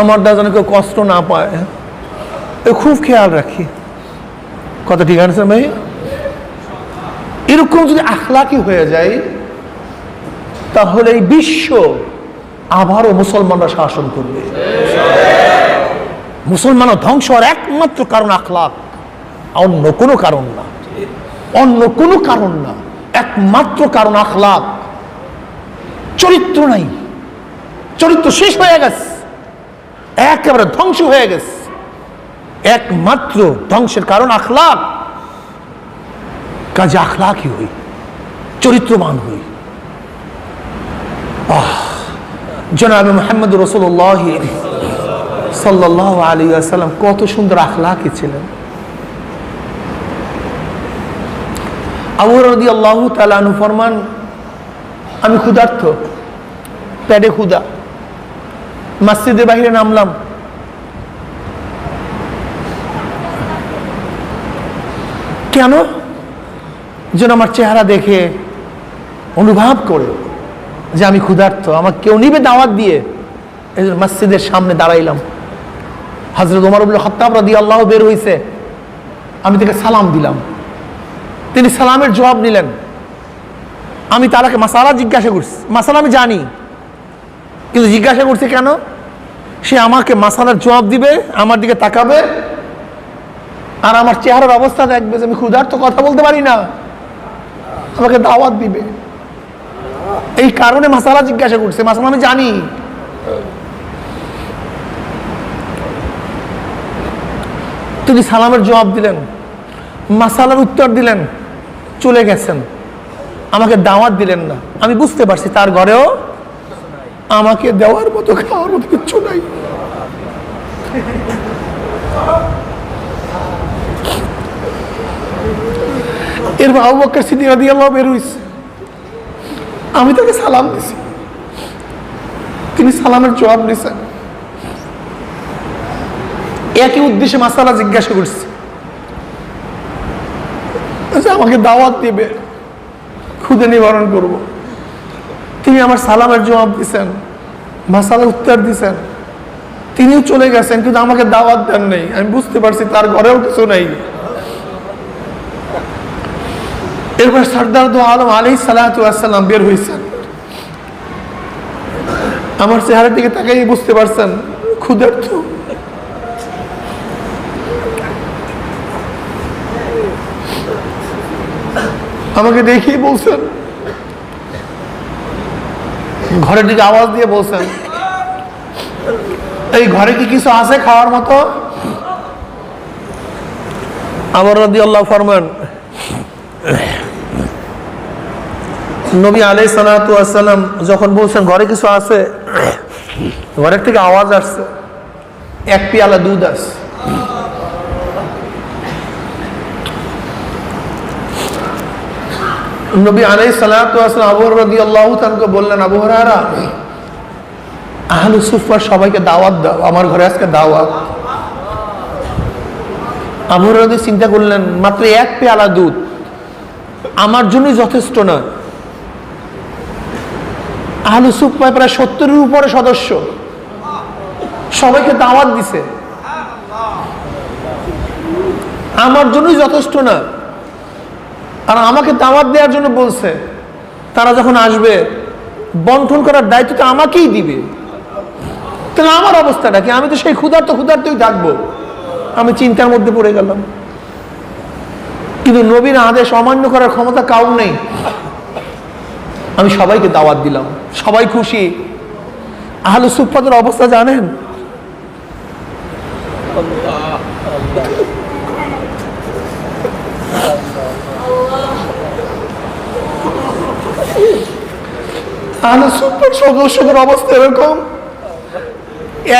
আমার দ্বারা যেন কেউ কষ্ট না পায়, খুব খেয়াল রাখি। কথা ঠিক আছে ভাই? এরকম যদি আখলাকি হয়ে যায়, তাহলে এই বিশ্ব আবারও মুসলমানরা শাসন করবে। মুসলমানরা ধ্বংস হওয়ার একমাত্র কারণ আখলাক, অন্য কোনো কারণ না, অন্য কোনো কারণ না, একমাত্র কারণ আখলাক। চরিত্র নাই, চরিত্র শেষ হয়ে গেছে, একেবারে ধ্বংস হয়ে গেছে। একমাত্র ধ্বংসের কারণ আখলাক। কাজে আখলাকই হই, চরিত্রবান হই। জনাবে মুহাম্মদ রাসূলুল্লাহ সাল্লাল্লাহু আলাইহি ওয়াসাল্লাম কত সুন্দর আখলাকি ছিলেন। আবু হুরায়রা রাদিয়াল্লাহু তাআলা আনহু ফরমান, আমি ক্ষুধার্ত, পেটে ক্ষুধা, মসজিদের বাইরে নামলাম, কেন? যেন আমার চেহারা দেখে অনুভব করে যে আমি ক্ষুধার্ত, আমাকে কেউ নিবে দাওয়াত দিয়ে। এই জন্য মসজিদের সামনে দাঁড়াইলাম। হযরত ওমর ইবনে খাত্তাব রাদিয়াল্লাহু বের হইছে, আমি তাকে সালাম দিলাম, তিনি সালামের জবাব নিলেন। আমি তাকে মাসালা জিজ্ঞাসা করছি, মাসালা আমি জানি, কিন্তু জিজ্ঞাসা করছি কেন? সে আমাকে মাসালার জবাব দিবে, আমার দিকে তাকাবে, আর আমার চেহারার অবস্থা দেখবে যে আমি ক্ষুধার্ত, কথা বলতে পারি না, আমাকে দাওয়াত দিবে। এই কারণে মাসালা জিজ্ঞাসা করছে, মাসালা আমি জানি। তিনি সালামের জবাব দিলেন, মাসালার উত্তর দিলেন, চলে গেছেন, আমাকে দাওয়াত দিলেন না। আমি বুঝতে পারছি তার ঘরেও আমাকে দেওয়ার মতো, খাওয়ার মতো কিচ্ছু নাই। এরপর আবু বকর সিদ্দিক রাদিয়াল্লাহু বের হইছে, আমি তাকে সালাম দিছি, তিনি সালামের জবাব দিয়েছেন। একই উদ্দেশ্যে মাসালা জিজ্ঞাসা করছে, আমাকে দাওয়াত দিবে, ক্ষুধা নিবারণ করব। তিনি আমার সালামের জবাব দিয়েছেন, মাসালার উত্তর দিয়েছেন, তিনিও চলে গেছেন, কিন্তু আমাকে দাওয়াত দেন নেই। আমি বুঝতে পারছি তার ঘরেও কিছু নেই। এরপর সরদার দু আলম আলাইহিস সালাতু ওয়াস সালাম বের হয়েছেন। আমার চেহারার দিকে তাকাই বুঝতে পারছেন ক্ষুধার্ত। আমাকে দেখেই বলছেন, ঘরের দিকে আওয়াজ দিয়ে বলছেন, এই ঘরে কি কিছু আছে খাওয়ার মতো? আবার রাদিয়াল্লাহু ফরমান, নবী আলাইহিস সালাতু ওয়াস সালাম যখন বলছেন ঘরে কিছু আছে, ঘরের থেকে আওয়াজ আসছে, এক পেয়ালা দুধ আছে। নবী আলাইহিস সালাতু ওয়াস সালাম আবু হুরায়রা রাদিয়াল্লাহু তাআলাকে বললেন, আবু হুরায়রা, আহলু সুফফার সবাইকে দাওয়াত দাও, আমার ঘরে আজকে দাওয়াত। আবু হুরায়রা চিন্তা করলেন, মাত্র এক পেয়ালা দুধ আমার জন্যই যথেষ্ট না। আহলু সুফফায় প্রায় 70-এর উপরে সদস্য, সবাইকে দাওয়াত দিছে, আমার জন্যই যথেষ্ট না। আর আমাকে দাওয়াত দেওয়ার জন্য বলছে, তারা যখন আসবে বন্টন করার দায়িত্ব তো আমাকেই দিবে। তাহলে আমার অবস্থাটা কি? আমি তো সেই ক্ষুধার্তই থাকবো। আমি চিন্তার মধ্যে পড়ে গেলাম। কিন্তু নবীর আদেশ অমান্য করার ক্ষমতা কাউর নেই। আমি সবাইকে দাওয়াত দিলাম, সবাই খুশি। আহলে সুফফাদের অবস্থা জানেন? আহলে সুফফার সদস্যদের অবস্থা এরকম,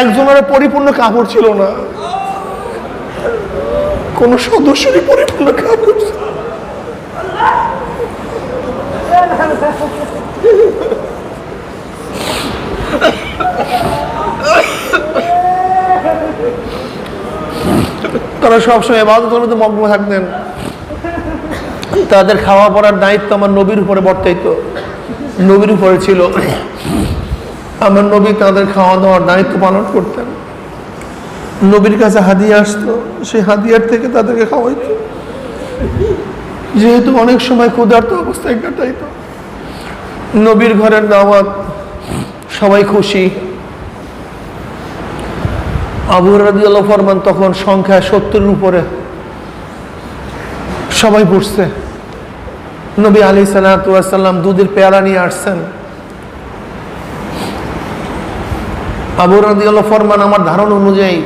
একজনের পরিপূর্ণ কাপড় ছিল না, কোন সদস্যেরই পরিপূর্ণ কাপড় ছিল। তারা সবসময় ইবাদতের মধ্যে মগ্ন থাকতেন। তাদের খাওয়া পড়ার দায়িত্ব আমার নবীর উপরে বর্তাইত, নবীর উপরে ছিল। আমার নবী তাদের খাওয়া দাওয়ার দায়িত্ব পালন করতেন। নবীর কাছে হাদিয়া আসতো, সেই হাদিয়ার থেকে তাদেরকে খাওয়াইতো। যেহেতু অনেক সময় ক্ষুধার্ত অবস্থায় কাটাইত, নবীর ঘরের দাওয়াত, সবাই খুশি। আবু হুরায়রা রাদিয়াল্লাহু ফরমান, তখন সংখ্যা 70-এর উপরে, সবাই বসছে। নবী আলাইহিস সালাতু ওয়াস সালাম দুধের পেয়ালা নিয়ে আসছেন। আবু হুরায়রা রাদিয়াল্লাহু ফরমান, আমার ধারণা অনুযায়ী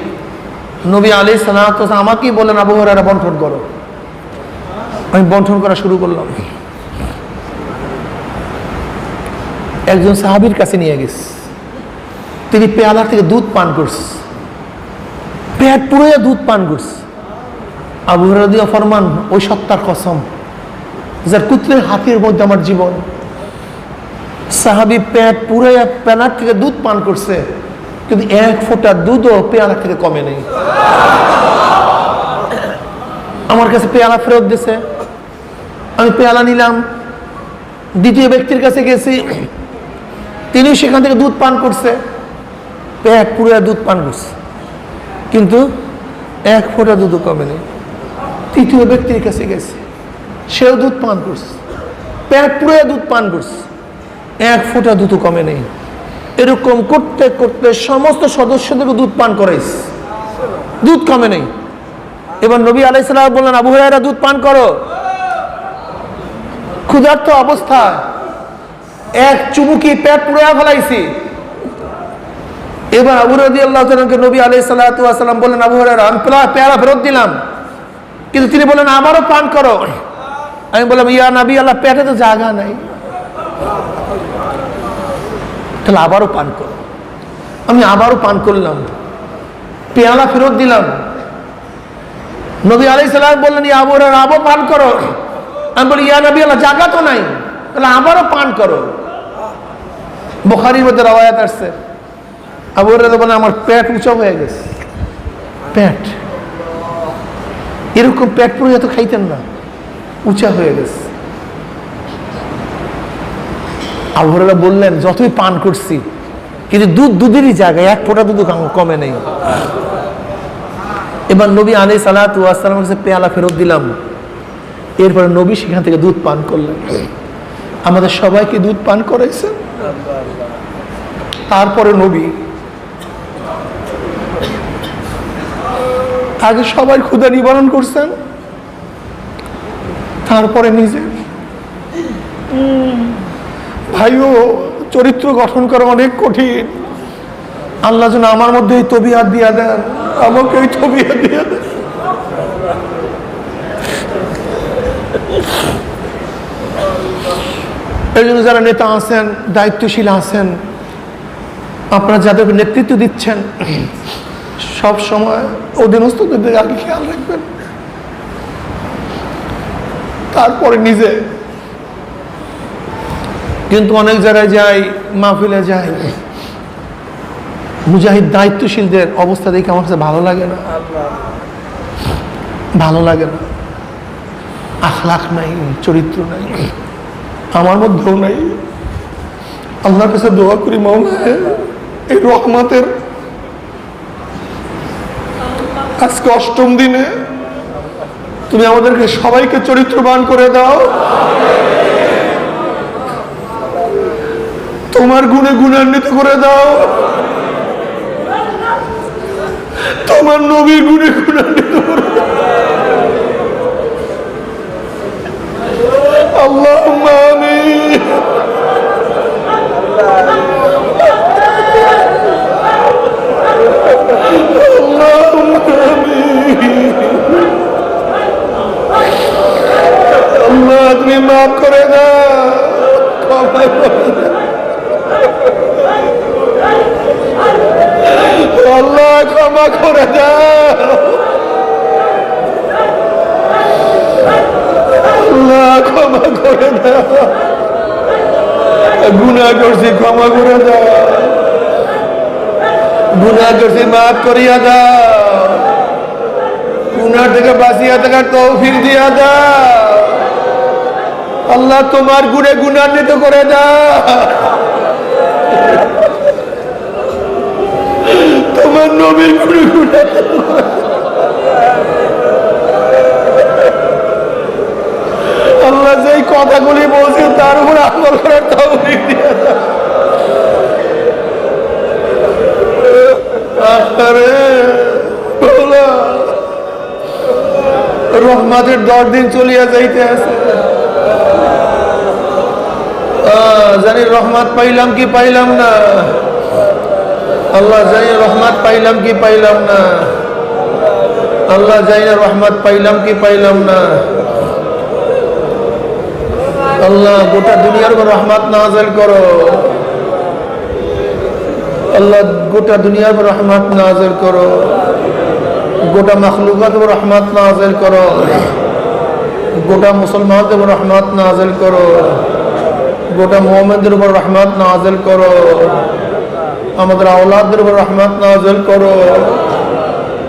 নবী আলাইহিস সালাতু ওয়াস সালাম আমাকেই বলেন, আবু হুরায়রা বন্টন করো। আমি বন্টন করা শুরু করলাম। একজন সাহাবীর কাছে নিয়ে গেছে, তিনি পেয়ালা থেকে দুধ পান করছে, পেট পুরোয়া দুধ পান করছে। আবু হুরায়রা রাদিয়াল্লাহু ফরমান, ওই সত্তার কসম যার কুত্রের হাতের মধ্যে আমার জীবন, সাহাবী পেট পুরোয়া পেয়ালার থেকে দুধ পান করছে, কিন্তু এক ফোঁটা দুধও পেয়ালা থেকে কমে নেই। আমার কাছে পেয়ালা ফেরত দিছে, আমি পেয়ালা নিলাম। দ্বিতীয় ব্যক্তির কাছে গেছি, তিনি সেখান থেকে দুধ পান করছে, পেট পুরো দুধ পান করছে, কিন্তু এক ফোঁটা দুধও কমে নেই। তৃতীয় ব্যক্তির কাছে গেছে, সেও দুধ পান করছে, পেট পুরো দুধ পান করছে, এক ফোঁটা দুধও কমে নেই। এরকম করতে করতে সমস্ত সদস্যদেরকে দুধ পান করাইস, দুধ কমে নেই। এবার নবী আলাইহিস সালাম বললেন, আবু হুরায়রা দুধ পান করো। ক্ষুধার্ত অবস্থা, এক চুমুকি পেট পুড়ে ফেলাইছি। এবার আবু রাদিয়াল্লাহু তাআলাকে নবী আলাইহিস সালাতু ওয়াস সালাম বললেন, আবু হুরায়রা আমি পেয়ালা ফেরত দিলাম, কিন্তু তিনি বললেন আবারও পান করো। আমি বললাম, ইয়া নবী আল্লাহ, পেটে তো জায়গা নাই, তাহলে আবারও পান করো। আমি আবারও পান করলাম, পেয়ালা ফেরত দিলাম। নবী আলাইহিস সালাম বললেন, ইয়া আবু হুরায়রা আবারও পান করো। আমি বলি, ইয়া নবী আল্লাহ, জায়গা তো নাই, তাহলে আবারও পান করো। বুখারীর মধ্যে রওয়ায়াত আসছে, আবু হুরায়রা বলেন আমার পেট উঁচা হয়ে গেছে। পেট এরকম পেট পুরো এত খাইতেন না, উঁচা হয়ে গেছে। আবু হুরায়রা বললেন, যতই পান করছি কিন্তু দুধেরই জায়গায় এক ফোঁটা দুধ কমে নেই। এবার নবী আলাইহিস সালাতু ওয়াস সালামের কাছে পেয়ালা ফেরত দিলাম। এরপরে নবী সেখান থেকে দুধ পান করলেন। আমাদের সবাইকে দুধ পান করাইছেন। তারপরে নবী আগে সবাই ক্ষুধা নিবারণ করছেন, তারপরে নিজে। ভাইও, চরিত্র গঠন করা অনেক কঠিন। আল্লাহ যেন আমার মধ্যে এই তবিয়ত দিয়া দেন, আমাকে এই তবিয়ত দিয়া দেন। এই জন্য যারা নেতা আছেন, দায়িত্বশীল আছেন, আপনারা যাদেরকে নেতৃত্ব দিচ্ছেন, সব সময় অধীনস্থদের দিকে আগে খেয়াল রাখবেন, তারপরে নিজে। কিন্তু অনেক জায়গায় যাই, মাহফিলে যাই, মুজাহিদ দায়িত্বশীলদের অবস্থা দেখে আমার কাছে ভালো লাগে না, ভালো লাগে না। আখলাক নাই, চরিত্র নাই, আমার মধ্যেও নাই। আল্লাহর কাছে দোয়া করি, মাওলা এই রহমতের আজকে ৮ম দিনে তুমি আমাদেরকে সবাইকে চরিত্রবান করে দাও, তোমার গুণে গুণান্বিত করে দাও, তোমার নবীর গুণে গুণান্বিত করে দাও। আল্লাহুম্মা আমিন। আল্লাহুম্মা আমিন। আল্লাহ তুমি মাফ করে দাও, ক্ষমা করে দাও। আল্লাহ ক্ষমা করে দাও, আল্লাহ ক্ষমা করে দাও। গুনাহ করছি, ক্ষমা করে দাও। গুনাহ করছি, মাফ করিয়া দাও। গুনাহ থেকে বাঁচিয়া থাকার তৌফিক দিয়া দাও। আল্লাহ তোমার গুণে গুণান্বিত করে দাও, তোমার নবীর গুণে গুণান্বিত করে দাও। আল্লাহ যেই কথাগুলি বলছে তার উপর আমল করার তৌফিক দিয়ে দাও। রহমতের 10 দিন চলিয়া যাইতে আছে, জানি রহমত পাইলাম কি পাইলাম না। আল্লাহ জানি রহমত পাইলাম কি পাইলাম না। আল্লাহ জানি রহমত পাইলাম কি পাইলাম না। আল্লাহ গোটা দুনিয়ার উপর রহমত নাযিল করো। আল্লাহ গোটা দুনিয়ার উপর রহমত নাযিল করো। গোটা মখলুকাতের উপর রহমত নাযিল করো। গোটা মুসলমানদের উপর রহমত নাযিল করো। গোটা মুমিনদের উপর রহমত নাযিল করো। আমাদের আওলাদদের উপর রহমত নাযিল করো।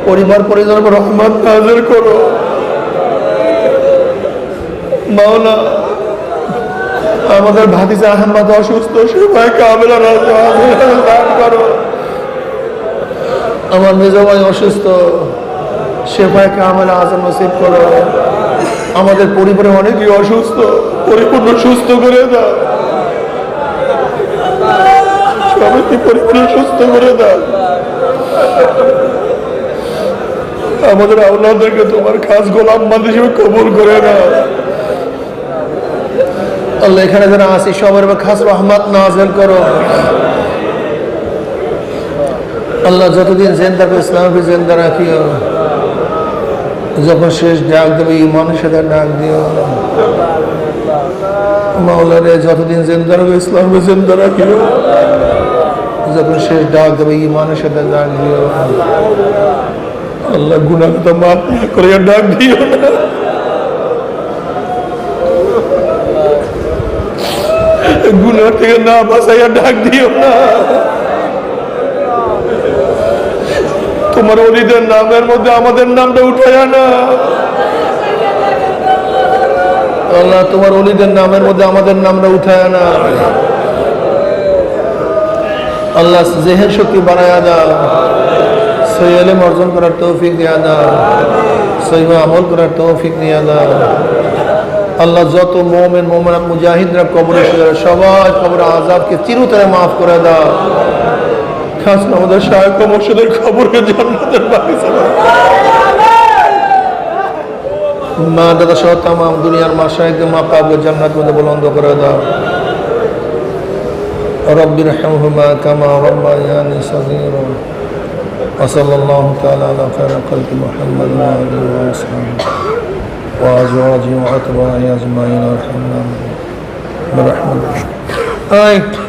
পরিবার পরিজনের উপর রহমত নাযিল করো। মাওলা আমাদের ভাতিজা আহমদ অসুস্থ, সেবায় কামিলা দান করো। আমার মেজ ভাই অসুস্থ, সেবায় কামিলা আজম নসিব করো। আমাদের পরিবারে অনেকেই অসুস্থ, পরিপূর্ণ সুস্থ করে দাও। স্বামী পরিবার সুস্থ করে দাও। আমাদের আওলাদদেরকে তোমার খাস গোলাম বান্দা হিসেবে কবুল করে নাও। আল্লাহ এখানে যারা আছি সবার খাস রহমত নাযিল করো। আল্লাহ যতদিন জিন্দা ইসলামকে জিন্দা রাখিও। যখন শেষ ডাক দেবে ইমানের সাথে ডাক দিও। মাওলা রে যতদিন জিন্দা রাখবে ইসলামকে জিন্দা রাখিও। যখন শেষ ডাক দেবে ইমানের সাথে ডাক দিও। আল্লাহ গুনাহ তো মাফ না করে ডাক দিও না। গুনাহ থেকে না বাঁচাইয়া ডাক দিও না। তোমার ওলিদের নামের মধ্যে আমাদের নামটা উঠাইয়া না। আল্লাহ তোমার ওলিদের নামের মধ্যে আমাদের নামটা উঠাইয়া না। আল্লাহ জেহের শক্তি বাড়াইয়া দাও। সহি ইলম অর্জন করার তৌফিক দিয়া দাও। সহি আমল করার তৌফিক দিয়া দাও। আল্লাহ যত মুমিন মুমিনাত মুজাহিদরা কবরে শুয়ে সবাই কবর আযাবকে চিরতরে মাফ করে দাও। খাস আমাদের শায়খ ও মুর্শিদের কবরকে জান্নাতের বাগিচা বানাও। মা দাদা সহ তামাম দুনিয়ার মাশায়েখদের মা পাক জান্নাত মধ্যে বুলন্দ করে দাও। রব্বির হামহুমা কামা রাব্বায়ানি সগীরা। وصلى الله تعالى على خير خلق محمد وآله وصحبه وأزواجه وأتباعه أجمعين وارحمنا برحمتك.